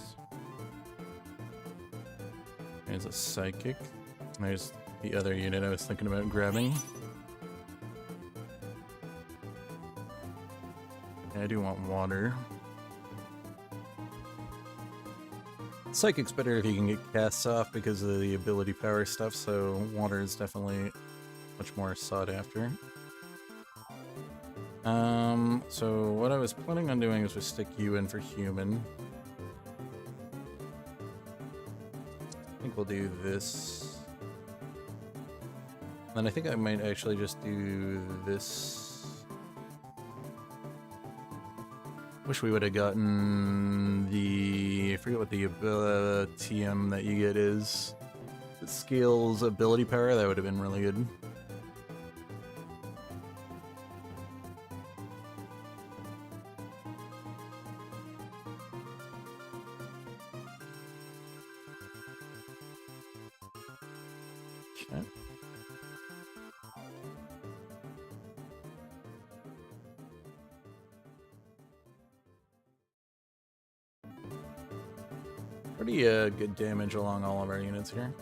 There's a psychic. There's the other unit I was thinking about grabbing. I do want water. Psychic's better if you can get casts off because of the ability power stuff, so water is definitely much more sought after. So what I was planning on doing is just stick you in for human. I think we'll do this. Then I think I might actually just do this. Wish we would have gotten the... I forget what the TM that you get is. It scales ability power, that would have been really good. Okay. Pretty good damage along all of our units here.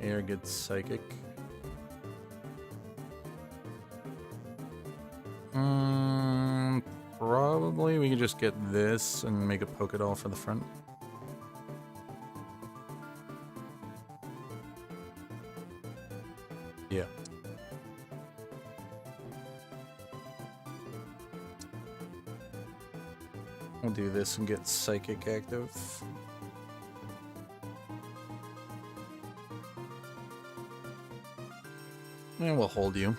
You're a good psychic. Probably we could just get this and make a Pokédoll for the front. Yeah. We'll do this and get psychic active. And we'll hold you.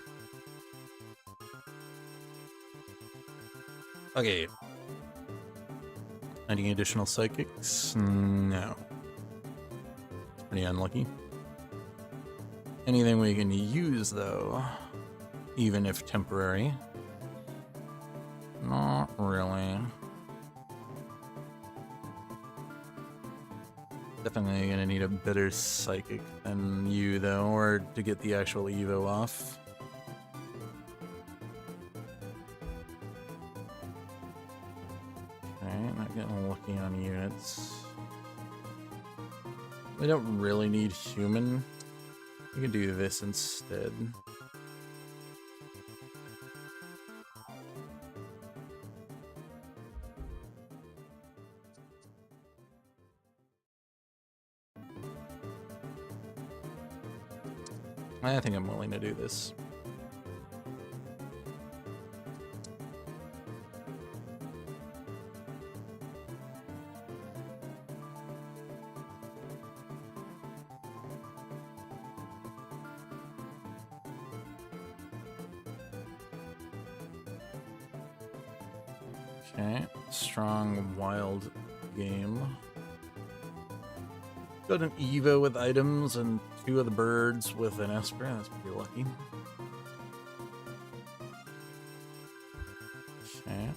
Okay. Any additional psychics? No. It's pretty unlucky. Anything we can use, though, even if temporary? Not really. Definitely gonna need a better psychic than you, though, or to get the actual Evo off. Okay, not getting lucky on units. We don't really need human. We can do this instead. I think I'm willing to do this. Okay, strong wild game. Got an Evo with items and 2 of the birds with an Esper. That's pretty lucky. Okay.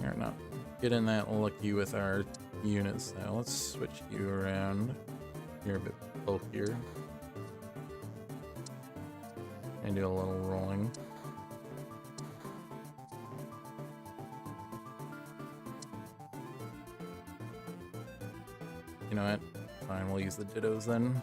You're not getting that lucky with our units now. Let's switch you around. You're a bit bulkier. And do a little rolling. You know what? Fine, we'll use the dittos then.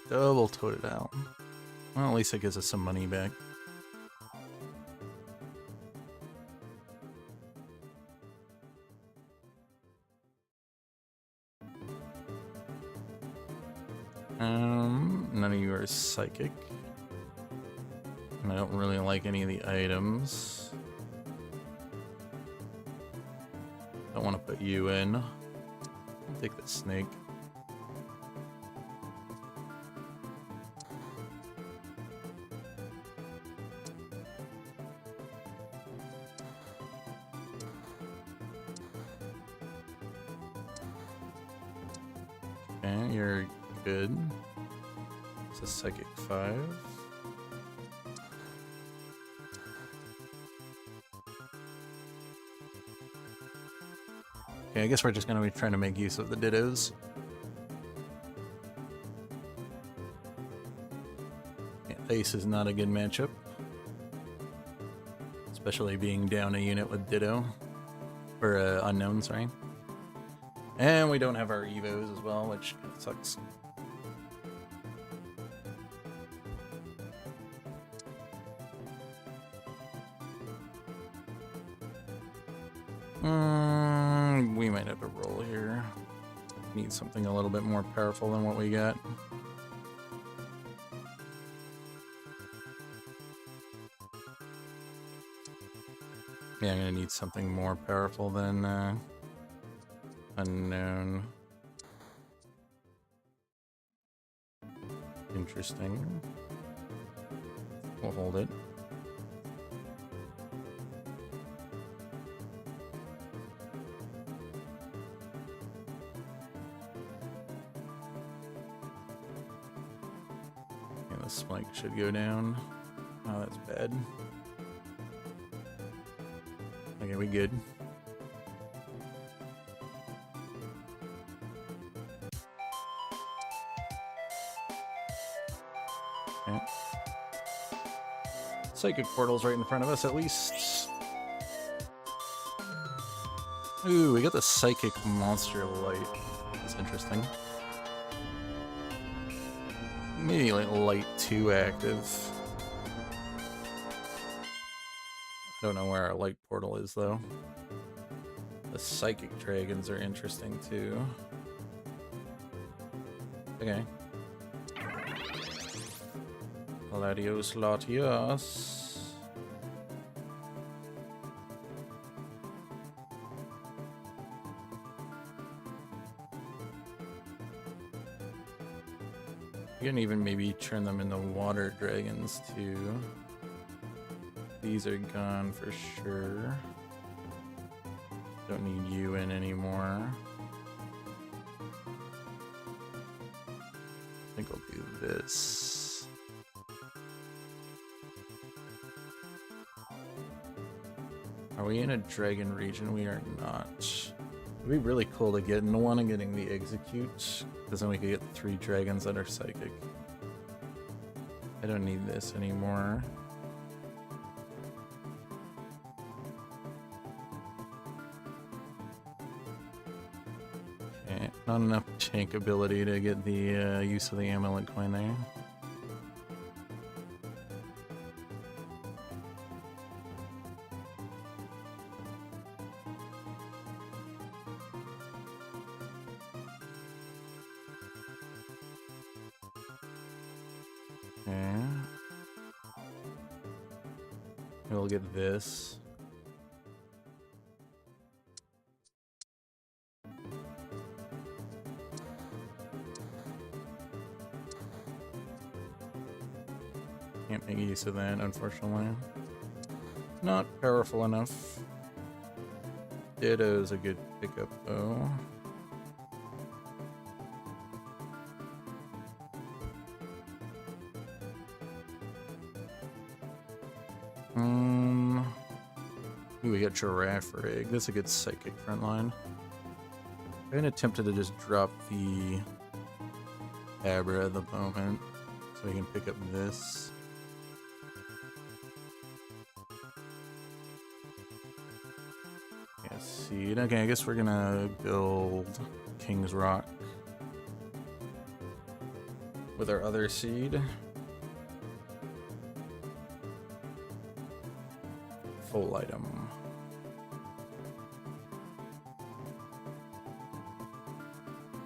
Double toted out. Well, at least it gives us some money back. None of you are psychic. And I don't really like any of the items. Don't want to put you in. I'll take the snake. Okay, you're good. It's a psychic 5. Okay, I guess we're just gonna be trying to make use of the dittos. Yeah, Ace is not a good matchup. Especially being down a unit with ditto. Or unknown, sorry. And we don't have our Evos as well, which kind of sucks. We might have to roll here. Need something a little bit more powerful than what we got. Yeah, I'm gonna need something more powerful than unknown. Interesting. We'll hold it. Yeah, the spike should go down. Oh, that's bad. Okay, we good. Okay. Psychic portal's right in front of us, at least. Ooh, we got the psychic monster light. That's interesting. Maybe like light 2 active. I don't know where our light portal is though. The psychic dragons are interesting too. Okay. Latios Latios. You can even maybe turn them into water dragons too. These are gone for sure. Don't need you in anymore. I think I'll do this. Are we in a dragon region? We are not. It'd be really cool to get into one and getting the execute, because then we could get 3 dragons that are psychic. I don't need this anymore. Okay, not enough tank ability to get the use of the amulet coin there. Okay. We'll get this. Can't make use of that, unfortunately. Not powerful enough. Ditto's a good pickup, though. Ooh, we got Giraffe Rig. That's a good psychic frontline. I'm kind of tempted to just drop the Abra at the moment, so we can pick up this. Yeah, seed. Okay, I guess we're gonna build King's Rock with our other seed. Full item.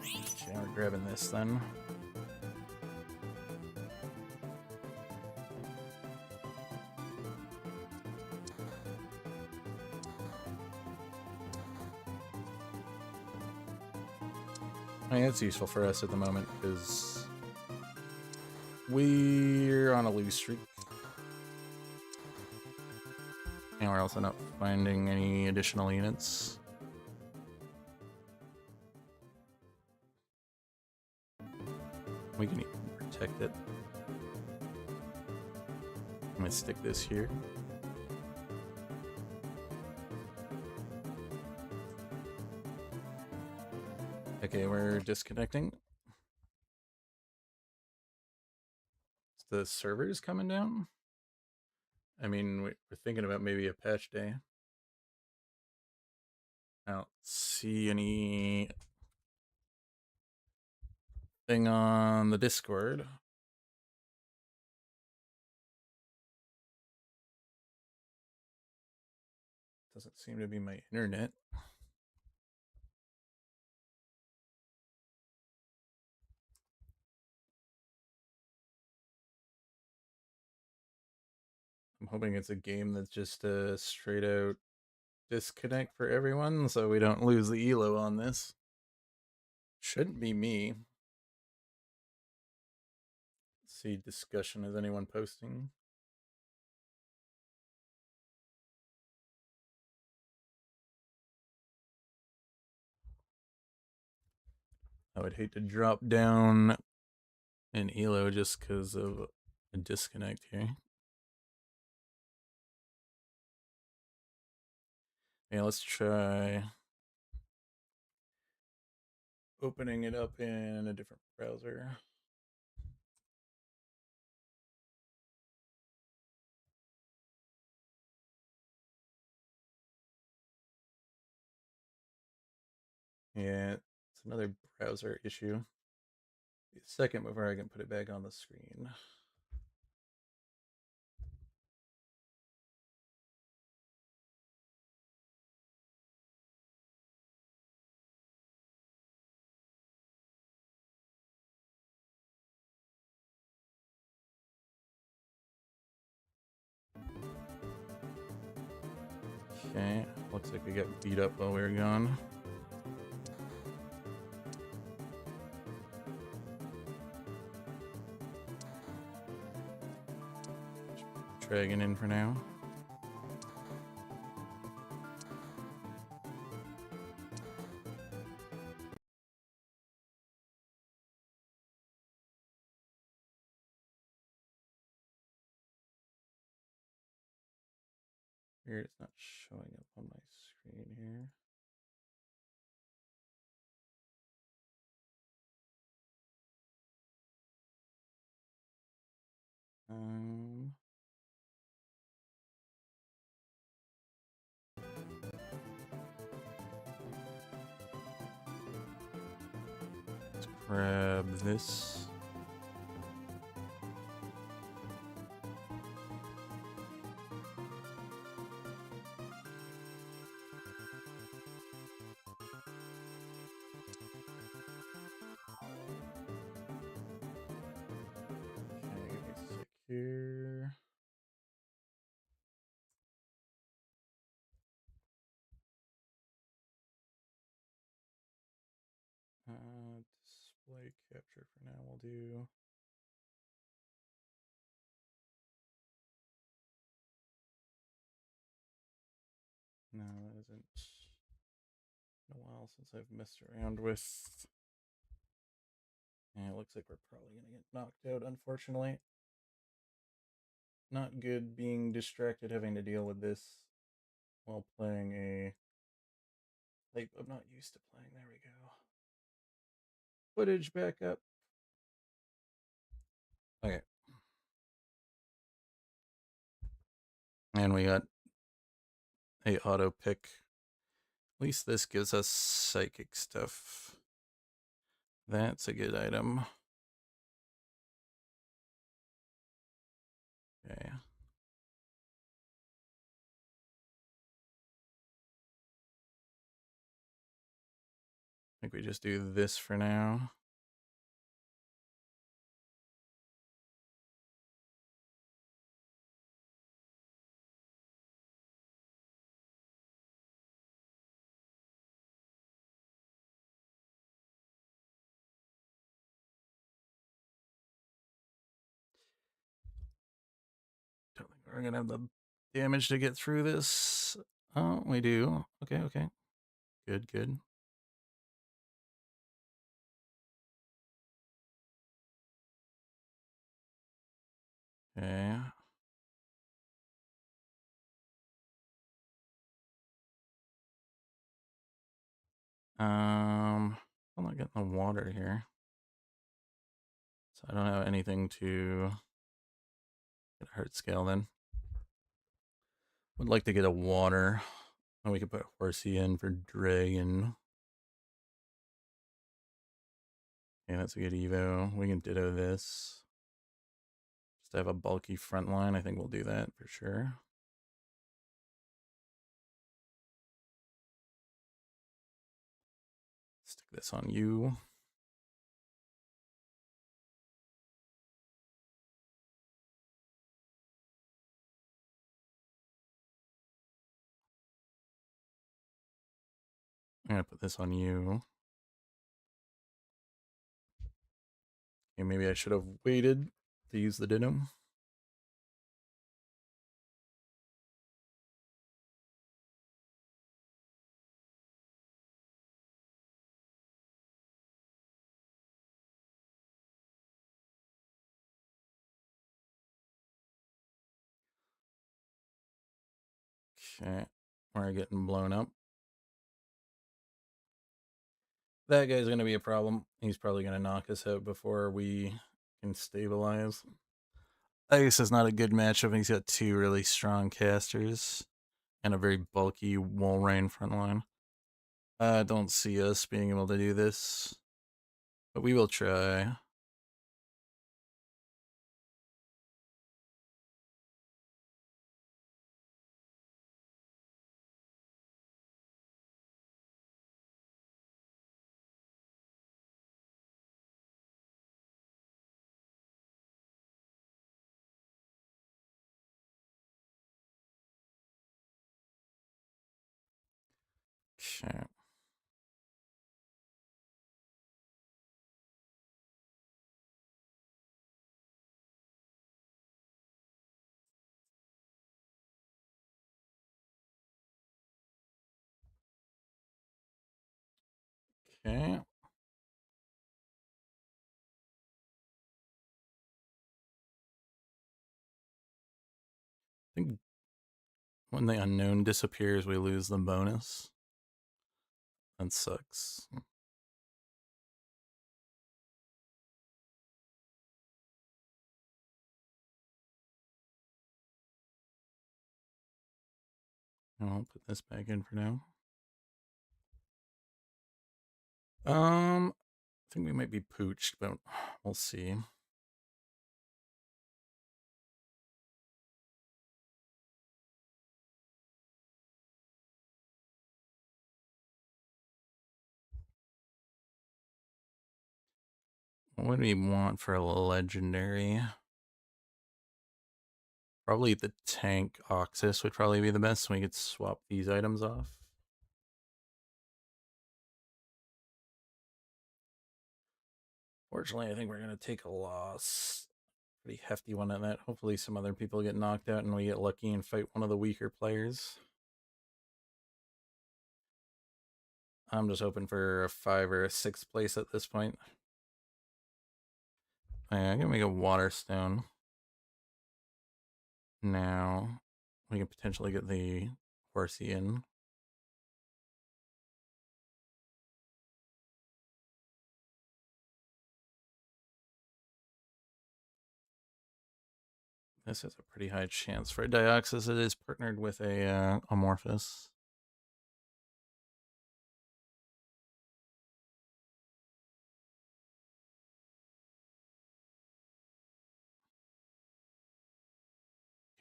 Okay, we're grabbing this then. I mean, it's useful for us at the moment because we're on a lose streak. And we're also not finding any additional units. We can even protect it. I'm gonna stick this here. Okay, we're disconnecting. Is the servers coming down? I mean, we're thinking about maybe a patch day. I don't see any thing on the Discord. Doesn't seem to be my internet. I'm hoping it's a game that's just a straight out disconnect for everyone so we don't lose the elo on this. Shouldn't be me. Let's see discussion. Is anyone posting? I would hate to drop down an elo just because of a disconnect here. Yeah, let's try opening it up in a different browser. Yeah, it's another browser issue. A second before I can put it back on the screen. Okay, looks like we got beat up while we were gone. Dragon in for now. Weird, it's not showing up on my screen here. Let's grab this. Okay, secure. display capture for now. We'll do. No, that isn't. Been a while since I've messed around with. Yeah, it looks like we're probably gonna get knocked out, unfortunately. Not good being distracted having to deal with this while playing a type I'm not used to playing. There we go. Footage back up. Okay. And we got a auto pick. At least this gives us psychic stuff. That's a good item. Okay. I think we just do this for now. Don't think we're gonna have the damage to get through this. Oh, we do. Okay, okay. Good, good. Okay. I'm not getting the water here. So I don't have anything to get a heart scale then. Would like to get a water. And we could put Horsey in for Dragon. Okay, that's a good Evo. We can ditto this. Just to have a bulky front line. I think we'll do that for sure. Stick this on you. I'm gonna put this on you. Okay, maybe I should have waited to use the Ditto. Okay, we're getting blown up. That guy's gonna be a problem. He's probably gonna knock us out before we can stabilize. Ice is not a good matchup. He's got two really strong casters and a very bulky Walrein front line. I don't see us being able to do this, but we will try. Okay. Okay. I think when the unknown disappears, we lose the bonus. That sucks. I'll put this back in for now. I think we might be pooched, but we'll see. What do we want for a legendary? Probably the tank Oxus would probably be the best, so we could swap these items off. Fortunately, I think we're going to take a loss. Pretty hefty one at that. Hopefully some other people get knocked out and we get lucky and fight one of the weaker players. I'm just hoping for a 5 or a 6 place at this point. I'm going to make a water stone. Now, we can potentially get the horsey in. This is a pretty high chance for a Dioxys. It is partnered with a Amorphous.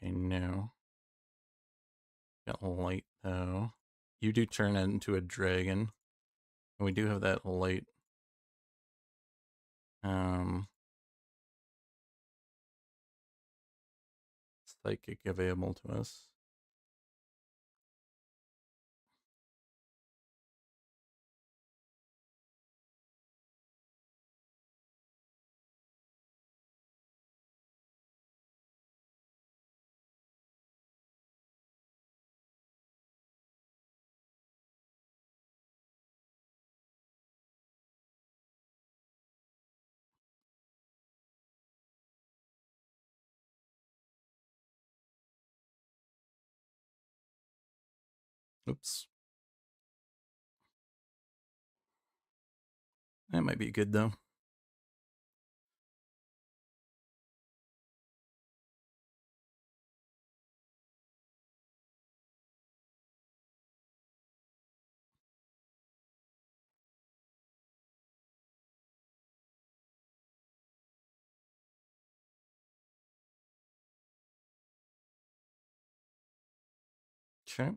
Okay, no. Got light though. You do turn it into a dragon. And we do have that light. Psychic available to us. Oops. That might be good though. Okay.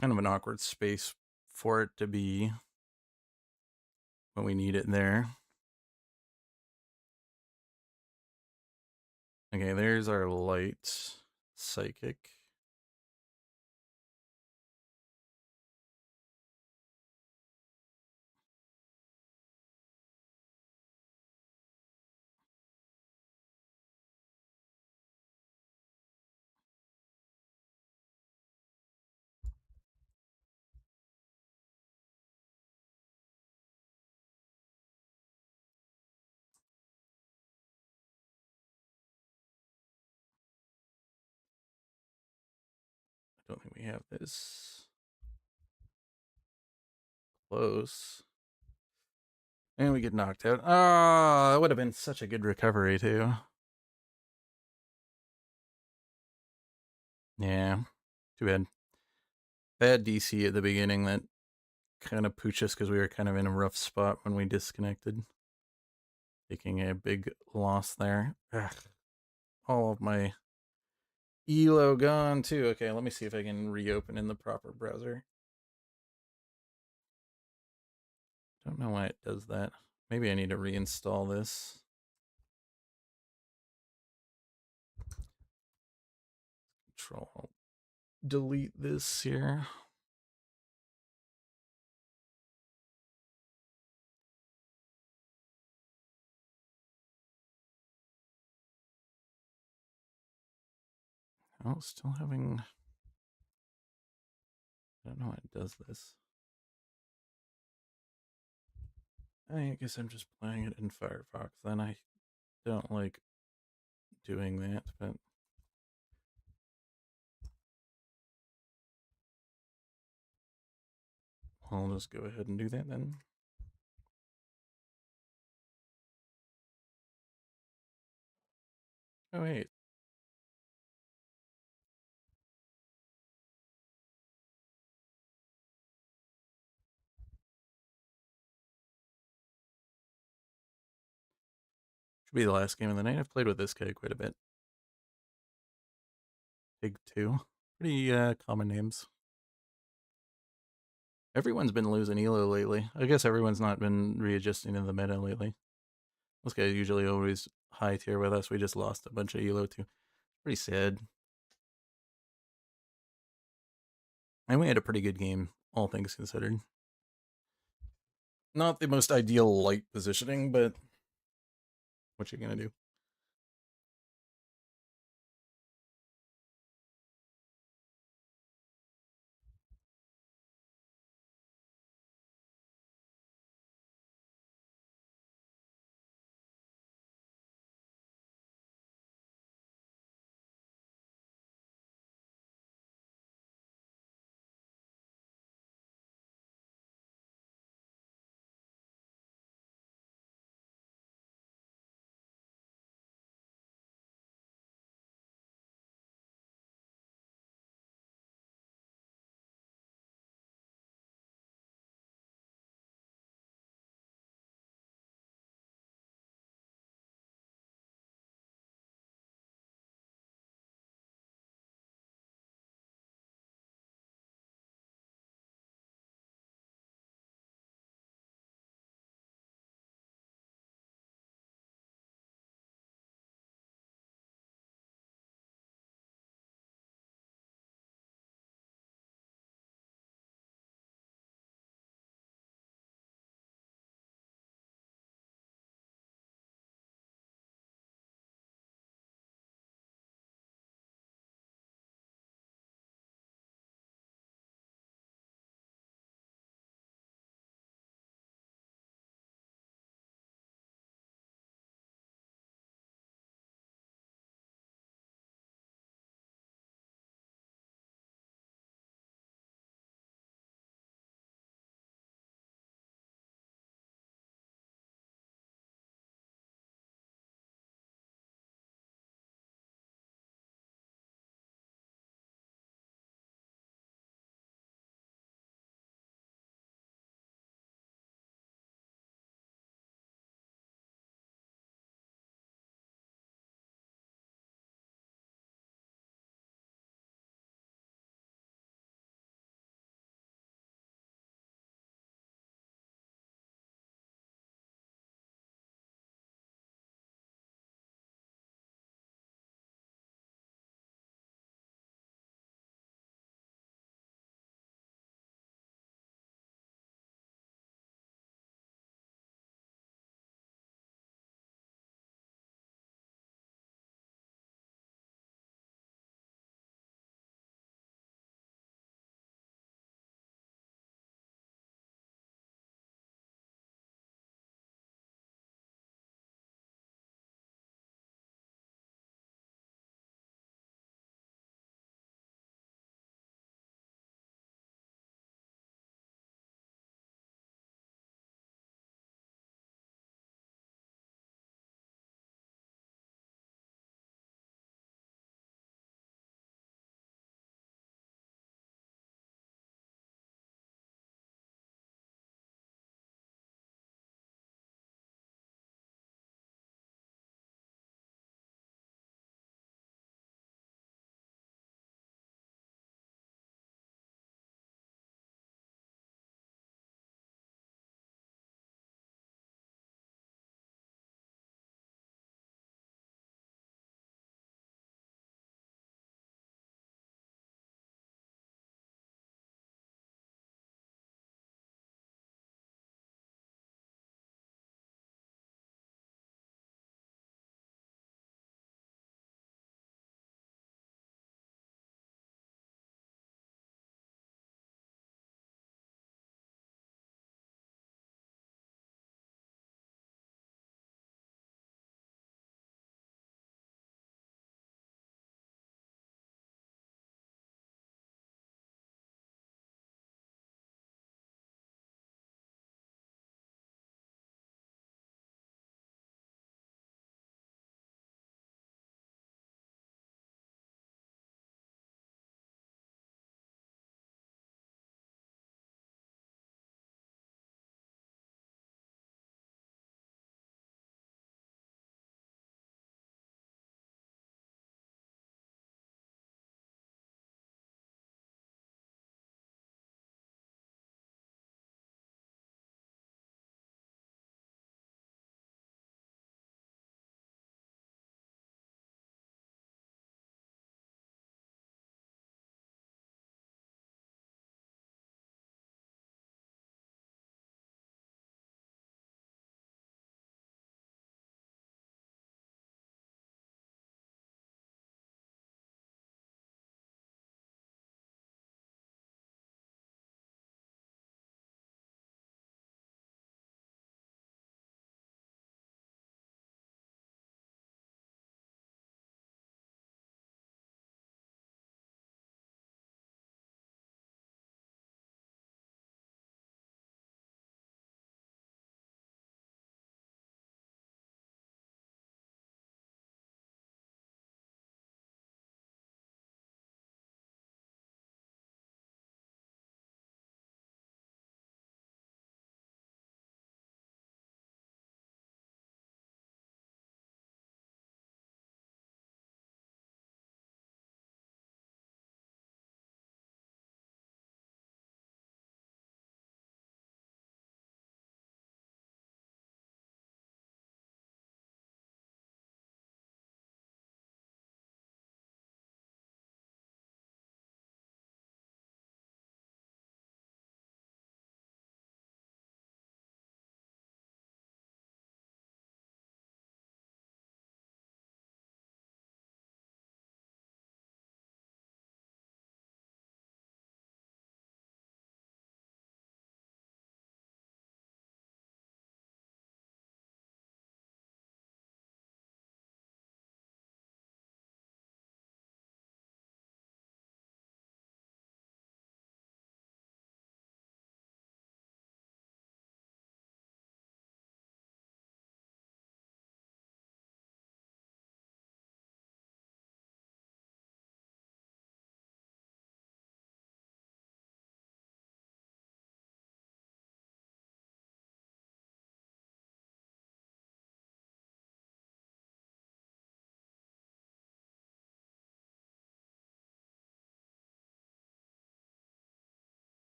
Kind of an awkward space for it to be when we need it there. Okay, there's our light psychic. I don't think we have this. Close. And we get knocked out. Oh, that would have been such a good recovery too. Yeah, too bad. Bad DC at the beginning that kind of pooched us because we were kind of in a rough spot when we disconnected. Taking a big loss there. Ugh. All of my Elo gone too. Okay, let me see if I can reopen in the proper browser. Don't know why it does that. Maybe I need to reinstall this. Control delete this here. Oh, still having. I don't know why it does this. I guess I'm just playing it in Firefox. Then I don't like doing that, but I'll just go ahead and do that then. Oh, wait. Should be the last game of the night. I've played with this guy quite a bit. Big 2. Pretty common names. Everyone's been losing Elo lately. I guess everyone's not been readjusting to the meta lately. This guy's usually always high tier with us. We just lost a bunch of Elo too. Pretty sad. And we had a pretty good game, all things considered. Not the most ideal light positioning, but what you gonna do?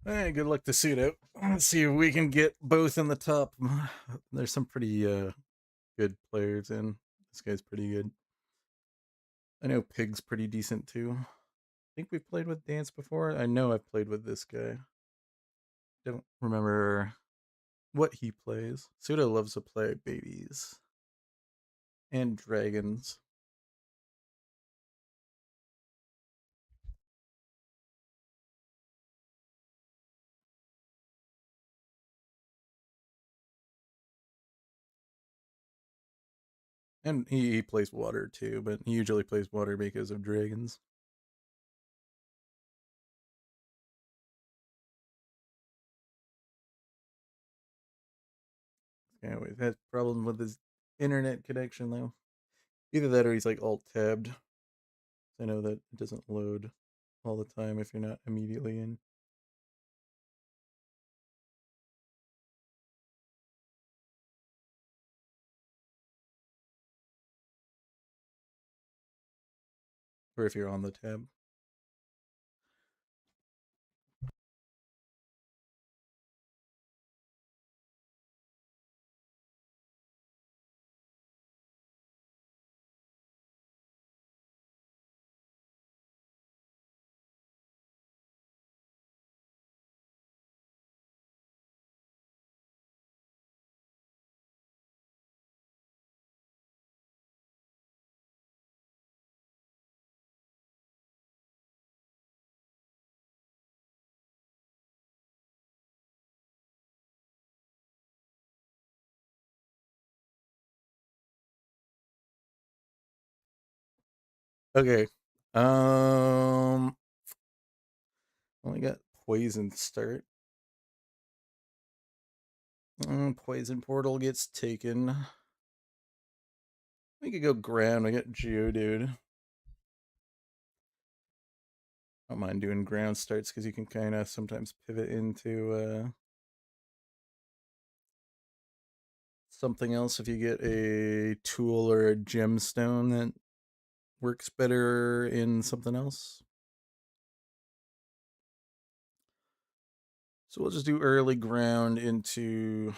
Hey, good luck to suit out. Let's see if we can get both in the top. There's some pretty good players in. This guy's pretty good. I know Pig's pretty decent too. I think we've played with Dance before. I know I've played with this guy. Don't remember what he plays. Suda loves to play babies and dragons. And he plays water too, but he usually plays water because of dragons. Anyway, has problems with his internet connection though. Either that or he's like alt tabbed. I know that it doesn't load all the time if you're not immediately in. Or if you're on the tab. Okay. Only got poison start. Poison portal gets taken. We could go ground. We got Geodude. I don't mind doing ground starts because you can kind of sometimes pivot into something else if you get a tool or a gemstone that works better in something else. So we'll just do early ground into.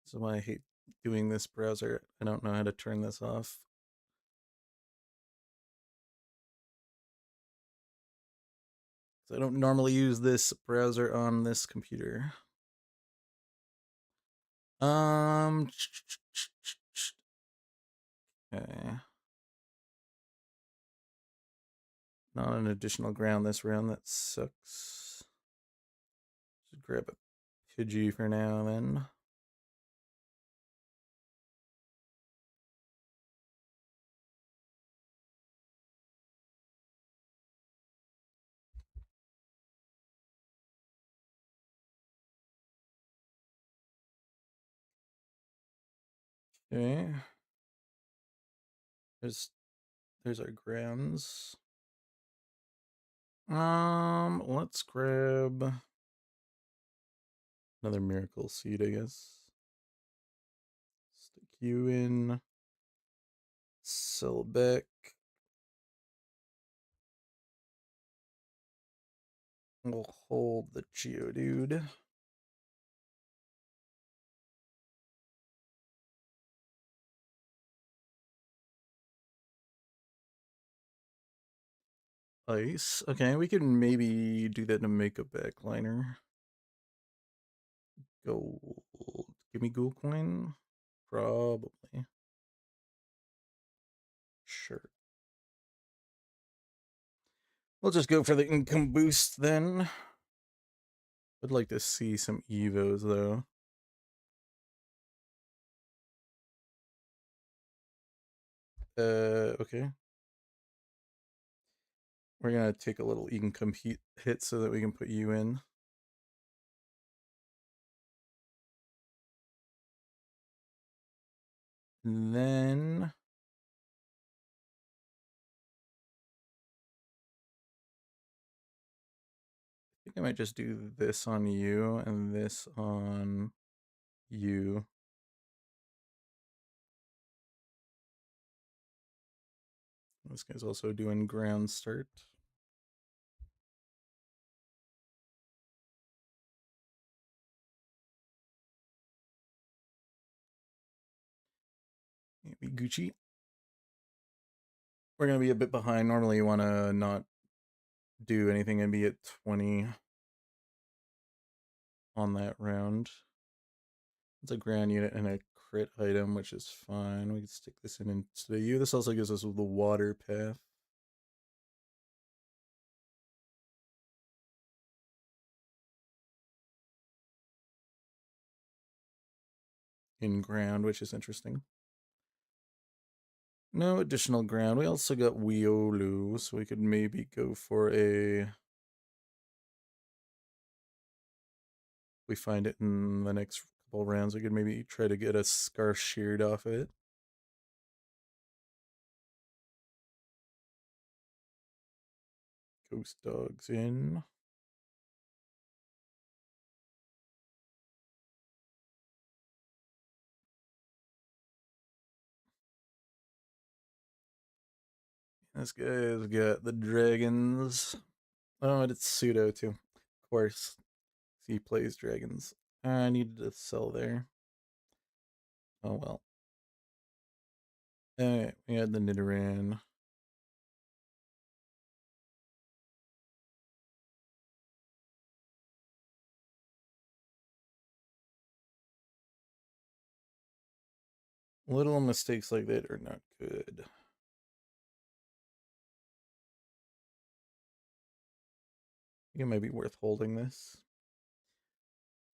So I hate doing this browser. I don't know how to turn this off. So I don't normally use this browser on this computer. Okay. Not an additional ground this round. That sucks. Just grab a Pidgey for now, then. Okay. There's our grounds. Let's grab another miracle seed, I guess. Stick you in. Silbeck. We'll hold the Geodude. Ice. Okay, we can maybe do that to make a backliner. Gold. Give me Ghoul Coin? Probably. Sure. We'll just go for the income boost then. I'd like to see some Evos though. Okay. We're gonna take a little income hit so that we can put you in. And then I think I might just do this on you and this on you. This guy's also doing ground start. be Gucci. We're gonna be a bit behind. Normally you wanna not do anything and be at 20 on that round. It's a grand unit and a crit item, which is fine. We can stick this in instead of you. This also gives us the water path. In ground, which is interesting. No additional ground. We also got Weolu, so we could maybe go for a... we find it in the next couple rounds, we could maybe try to get a Scarf Sheared off it. Ghost Dogs in. This guy's got the dragons. Oh, and it's pseudo too. Of course. He plays dragons. I needed to sell there. Oh well. Alright, we had the Nidoran. Little mistakes like that are not good. I think it might be worth holding this.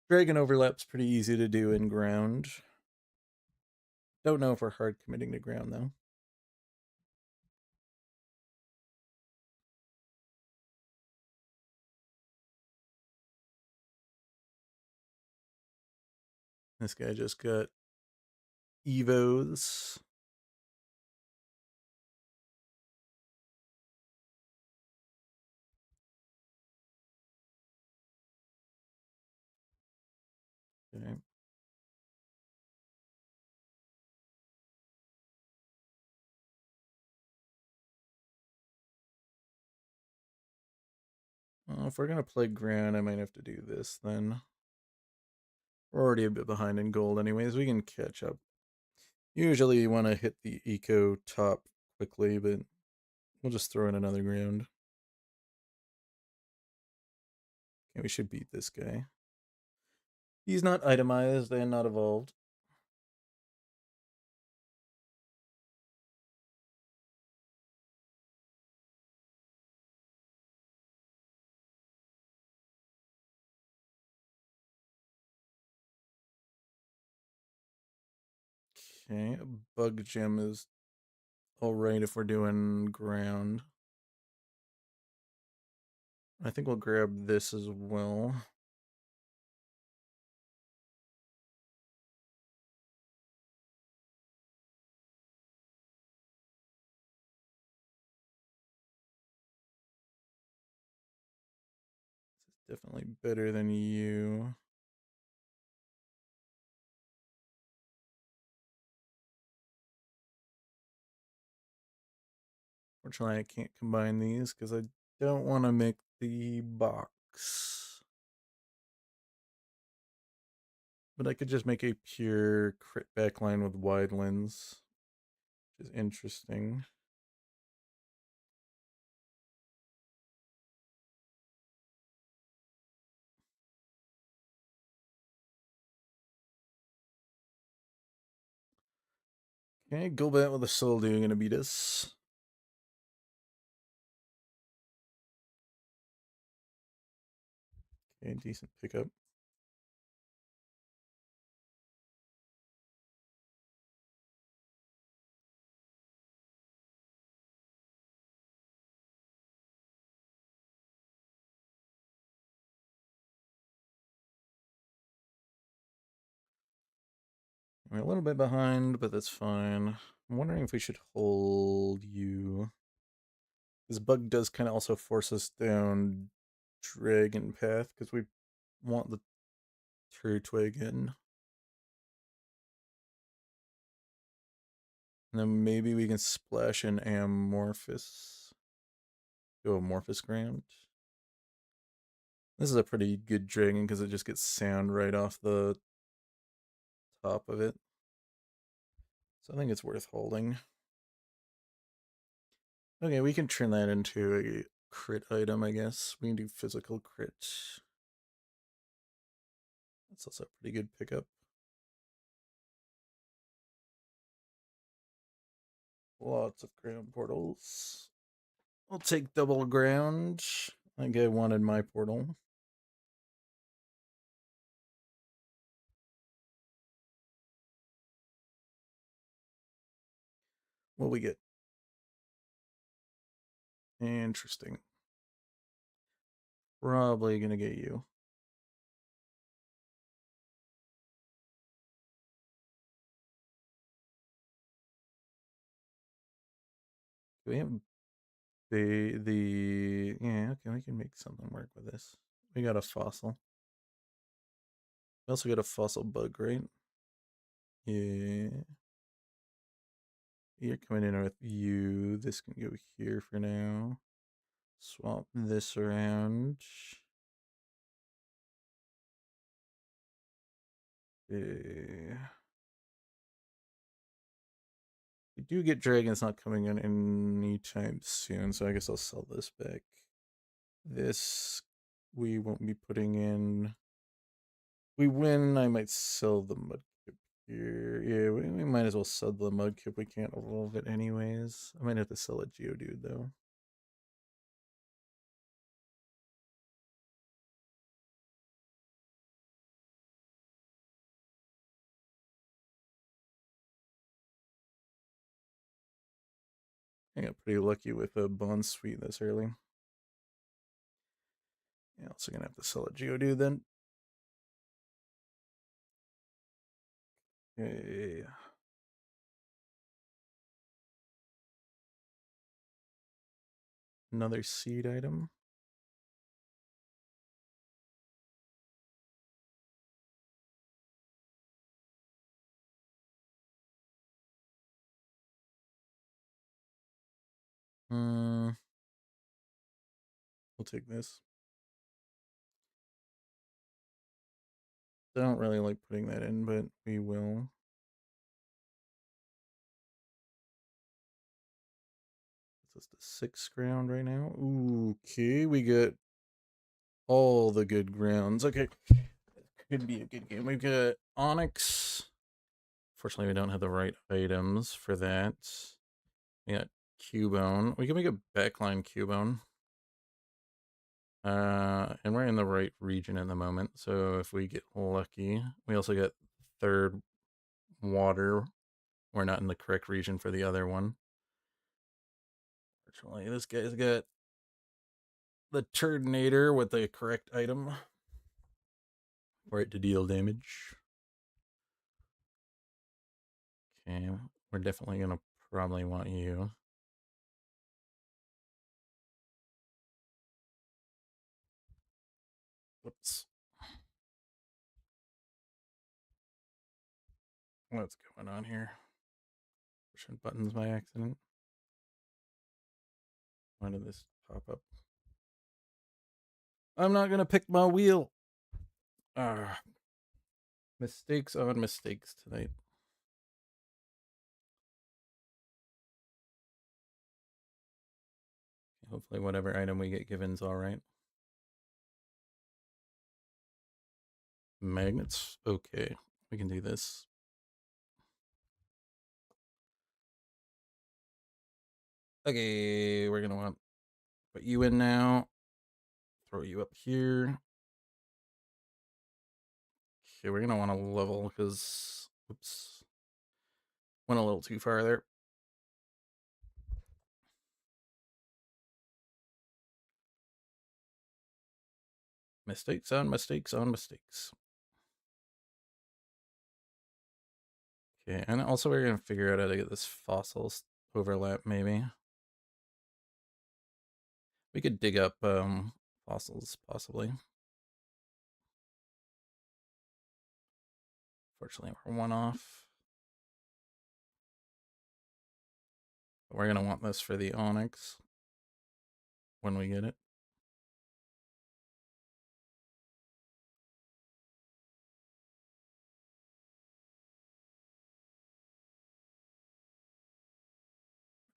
Dragon overlap's pretty easy to do in ground. Don't know if we're hard committing to ground though. This guy just got Evos. Okay. Well, if we're gonna play ground, I might have to do this then. We're already a bit behind in gold anyways. We can catch up. Usually you want to hit the eco top quickly, but we'll just throw in another ground. Okay, we should beat this guy. He's not itemized and not evolved. Okay, a bug gem is alright if we're doing ground. I think we'll grab this as well. This is definitely better than you. Fortunately, I can't combine these because I don't want to make the box. But I could just make a pure crit backline with wide lens, which is interesting. Okay, Golbat with a Soul Dew gonna beat us. Okay, decent pickup. We're a little bit behind, but that's fine. I'm wondering if we should hold you. This bug does kind of also force us down Dragon Path because we want the Turtwig in. And then maybe we can splash in Amorphous. Go Amorphous Ground. This is a pretty good dragon because it just gets sound right off the top of it. So I think it's worth holding. Okay, we can turn that into a crit item, I guess. We can do physical crit. That's also a pretty good pickup. Lots of ground portals. I'll take double ground. I think I wanted my portal. What we get? Interesting. Probably gonna get you. Do we have the yeah, okay, we can make something work with this. We got a fossil. We also got a fossil bug, right? Yeah. You're coming in with you. This can go here for now. Swap this around. We do get dragons not coming in anytime soon, so I guess I'll sell this back. This we won't be putting in. We win, I might sell the mudkip here. Yeah, we might as well sell the mudkip. We can't evolve it anyways. I might have to sell a Geodude though. I got pretty lucky with a Bond Sweet this early. Yeah, also gonna have to sell a Geodude then. Yeah. Another seed item. We'll take this. I don't really like putting that in, but we will. It's just a 6 ground right now. Ooh, okay, we get all the good grounds. Okay, could be a good game. We've got Onyx. Fortunately, we don't have the right items for that. We got Cubone. We can make a backline Cubone. And we're in the right region at the moment, so if we get lucky, we also get third water. We're not in the correct region for the other one. Fortunately, this guy's got the Turdinator with the correct item for it to deal damage. Okay, we're definitely gonna probably want you. Whoops. What's going on here? Pushing buttons by accident. Why did this pop up? I'm not gonna pick my wheel. Ah, mistakes on mistakes tonight. Hopefully whatever item we get given's alright. Magnets? Okay, we can do this. Okay, we're gonna want put you in now. Throw you up here. Okay, we're gonna want to level because oops. Went a little too far there. Mistakes on mistakes on mistakes. Okay, and also we're gonna figure out how to get this fossils overlap maybe. We could dig up fossils possibly. Fortunately, we're one off. But we're gonna want this for the Onyx when we get it.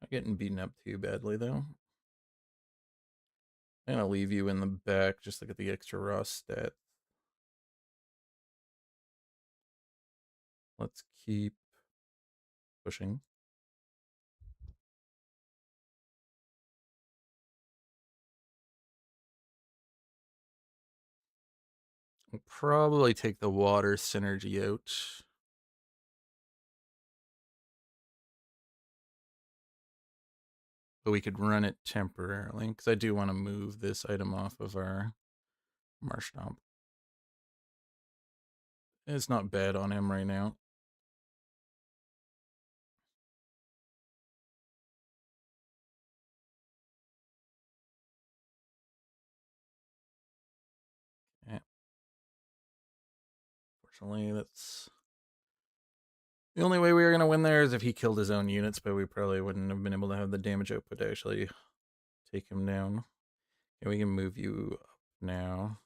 Not getting beaten up too badly, though. I'm gonna leave you in the back, just look at the extra raw stat. Let's keep pushing. We'll probably take the water synergy out. But we could run it temporarily, because I do want to move this item off of our Marshtomp. It's not bad on him right now. Okay. Fortunately, that's the only way we were going to win there is if he killed his own units, but we probably wouldn't have been able to have the damage output to actually take him down. Okay, we can move you up now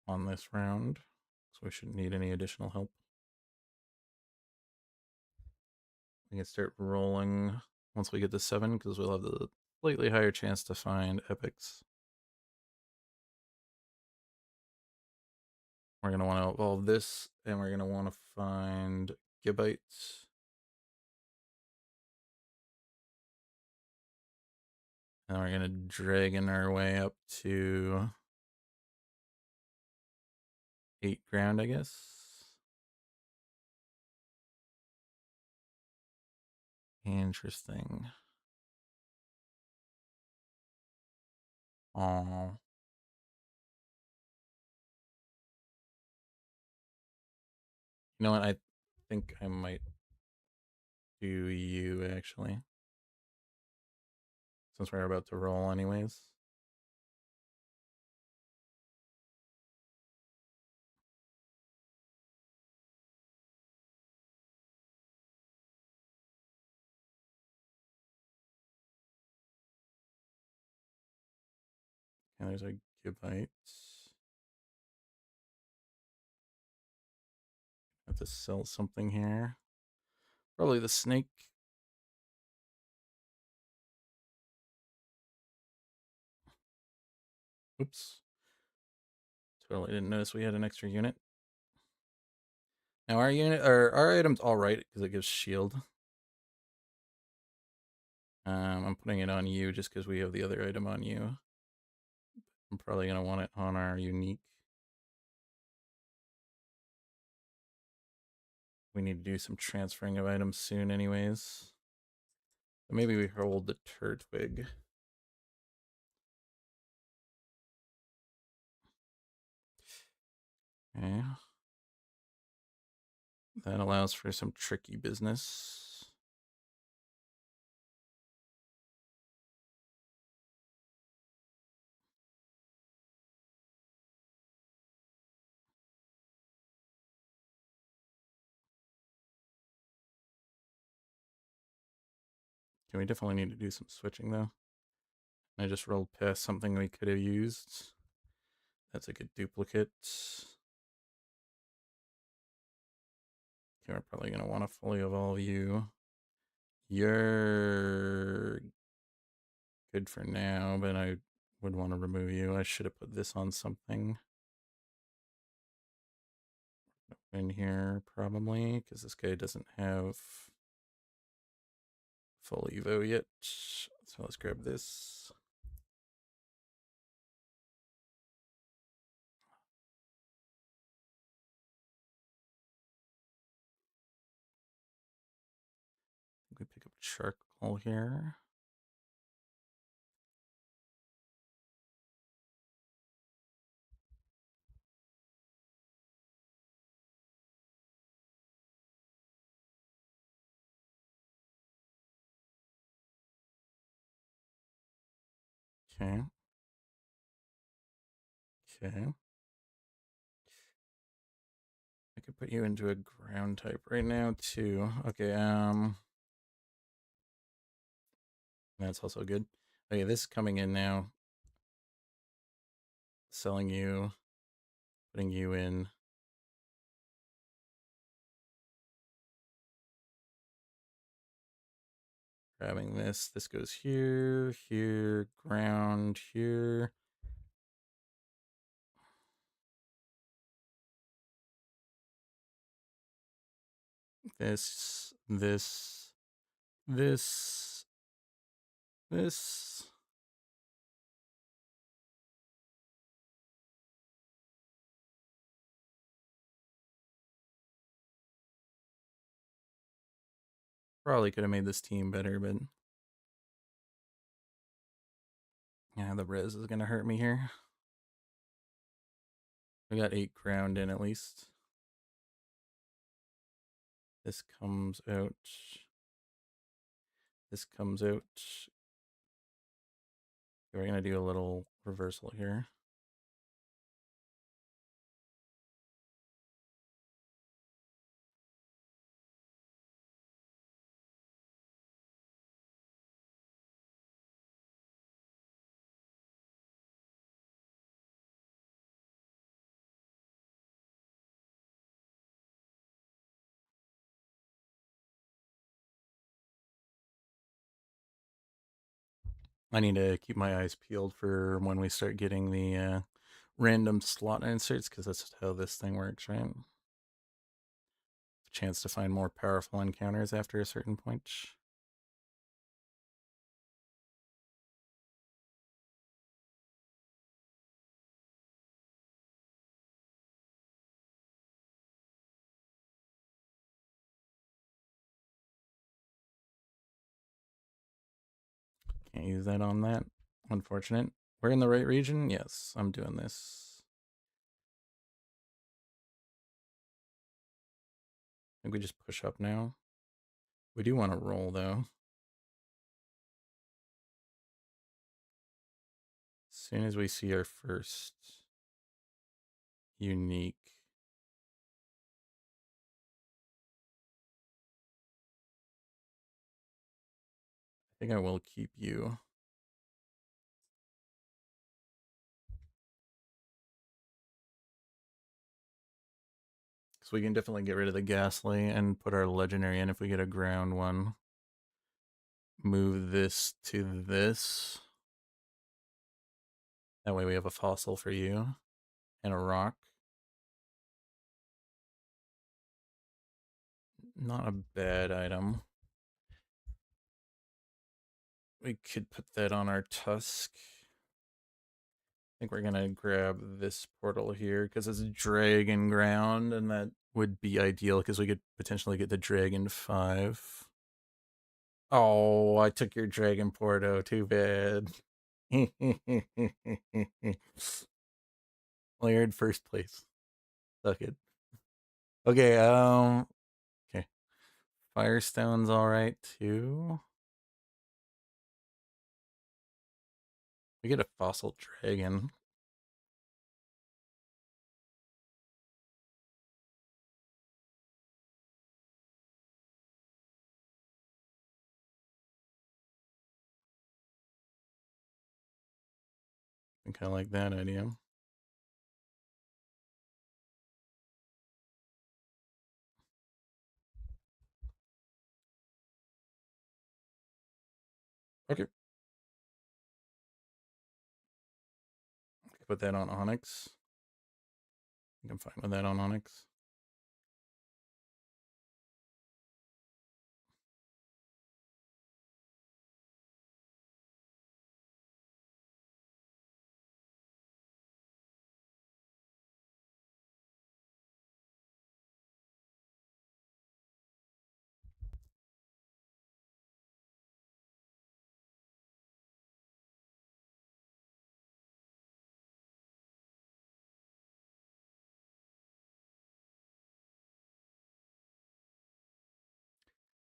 on this round, so we shouldn't need any additional help. We can start rolling once we get to 7, because we'll have the slightly higher chance to find epics. We're going to want to evolve this, and we're going to want to find Gibites. And we're going to dragon our way up to 8 ground, I guess. Interesting. Oh. You know what? I think I might do you, actually. Since we're about to roll anyways. And there's a Gibite. Have to sell something here. Probably the snake. Oops. Totally didn't notice we had an extra unit. Now our unit, or our item's all right because it gives shield. I'm putting it on you just because we have the other item on you. I'm probably gonna want it on our unique. We need to do some transferring of items soon, anyways. So maybe we hold the Turtwig. Okay. That allows for some tricky business. Okay, we definitely need to do some switching, though. I just rolled past something we could have used. That's a good duplicate. Okay, we're probably going to want to fully evolve you. You're good for now, but I would want to remove you. I should have put this on something in here, probably, because this guy doesn't have full Evo yet. So let's grab this. We pick up charcoal here. Okay. Okay. I could put you into a ground type right now too. Okay, that's also good. Okay, this is coming in now. Selling you, putting you in. Grabbing this. This goes here, here, ground, here. This, this, this, this. Probably could have made this team better, but yeah, the res is gonna hurt me here. We got 8 ground in at least. This comes out. This comes out. We're gonna do a little reversal here. I need to keep my eyes peeled for when we start getting the random slot inserts, because that's how this thing works, right? Chance to find more powerful encounters after a certain point. Can't use that on that. Unfortunate. We're in the right region? Yes, I'm doing this. I think we just push up now. We do want to roll, though. As soon as we see our first unique. I think I will keep you. So we can definitely get rid of the Ghastly and put our legendary in if we get a ground one. Move this to this. That way we have a fossil for you and a rock. Not a bad item. We could put that on our Tusk. I think we're gonna grab this portal here because it's dragon ground, and that would be ideal because we could potentially get the dragon 5. Oh, I took your dragon porto. Too bad. Well, you're in first place. Suck it. Okay, okay. Firestone's alright too. We get a fossil dragon. I kind of like that idea. Okay. Put that on Onyx. I think I'm fine with that on Onyx.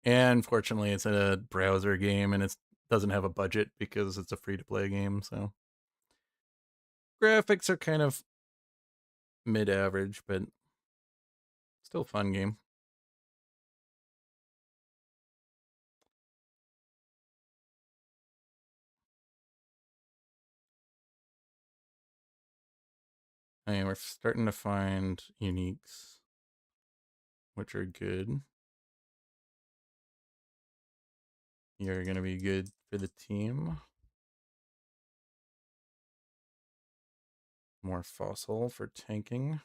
And fortunately, it's a browser game and it doesn't have a budget because it's a free-to-play game, so graphics are kind of mid-average, but still fun game. I mean, we're starting to find uniques, which are good. You're going to be good for the team. More fossil for tanking.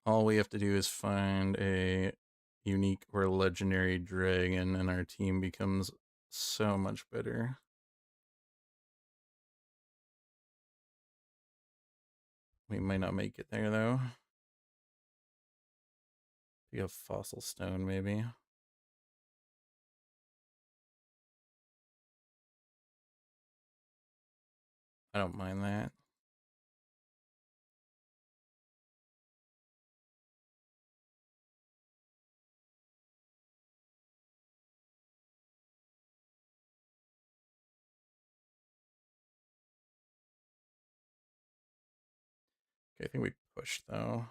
All we have to do is find a unique or legendary dragon, and our team becomes so much better. We might not make it there, though. We have fossil stone, maybe. I don't mind that. Okay, I think we pushed, though.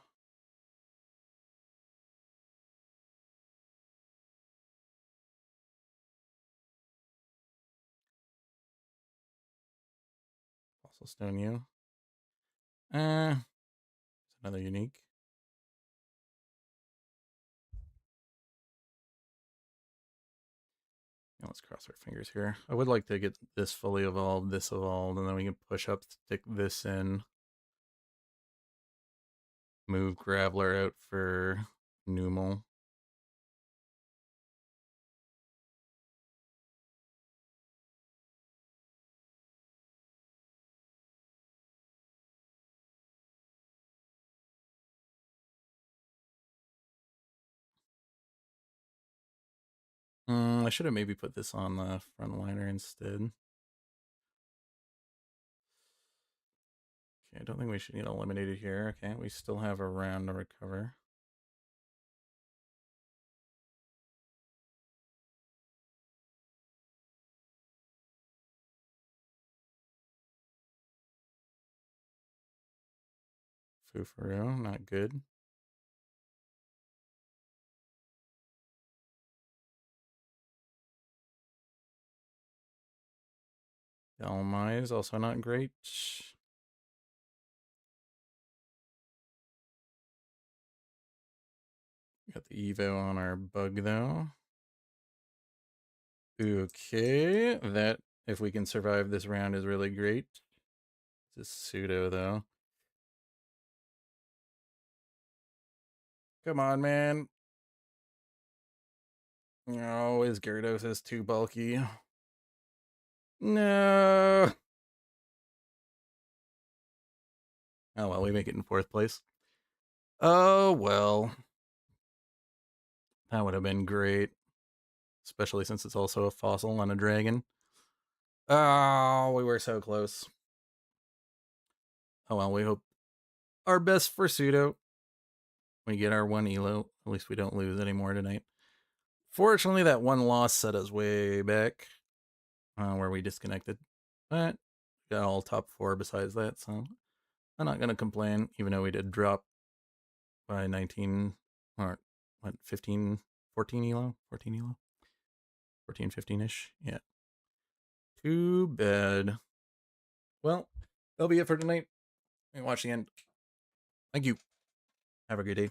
Fossil stone you. It's another unique. Yeah, let's cross our fingers here. I would like to get this fully evolved, this evolved, and then we can push up, stick this in. Move Graveler out for Numel. I should have maybe put this on the frontliner instead. Okay, I don't think we should get eliminated here. Okay, we still have a round to recover. Fufuru, not good. Dalmai also not great. Got the Evo on our bug, though. Okay, that, if we can survive this round, is really great. This is pseudo, though. Come on, man. Oh, his Gyarados is too bulky. No. Oh, well, we make it in 4th place. Oh, well. That would have been great. Especially since it's also a fossil and a dragon. Oh, we were so close. Oh, well, we hope our best for pseudo. We get our 1 elo. At least we don't lose anymore tonight. Fortunately, that 1 loss set us way back where we disconnected. But got all top 4 besides that, so I'm not going to complain, even though we did drop by 19 or what, 15, 14 elo? 14 elo? 14, 15-ish? Yeah. Too bad. Well, that'll be it for tonight. Watch the end. Thank you. Have a good day.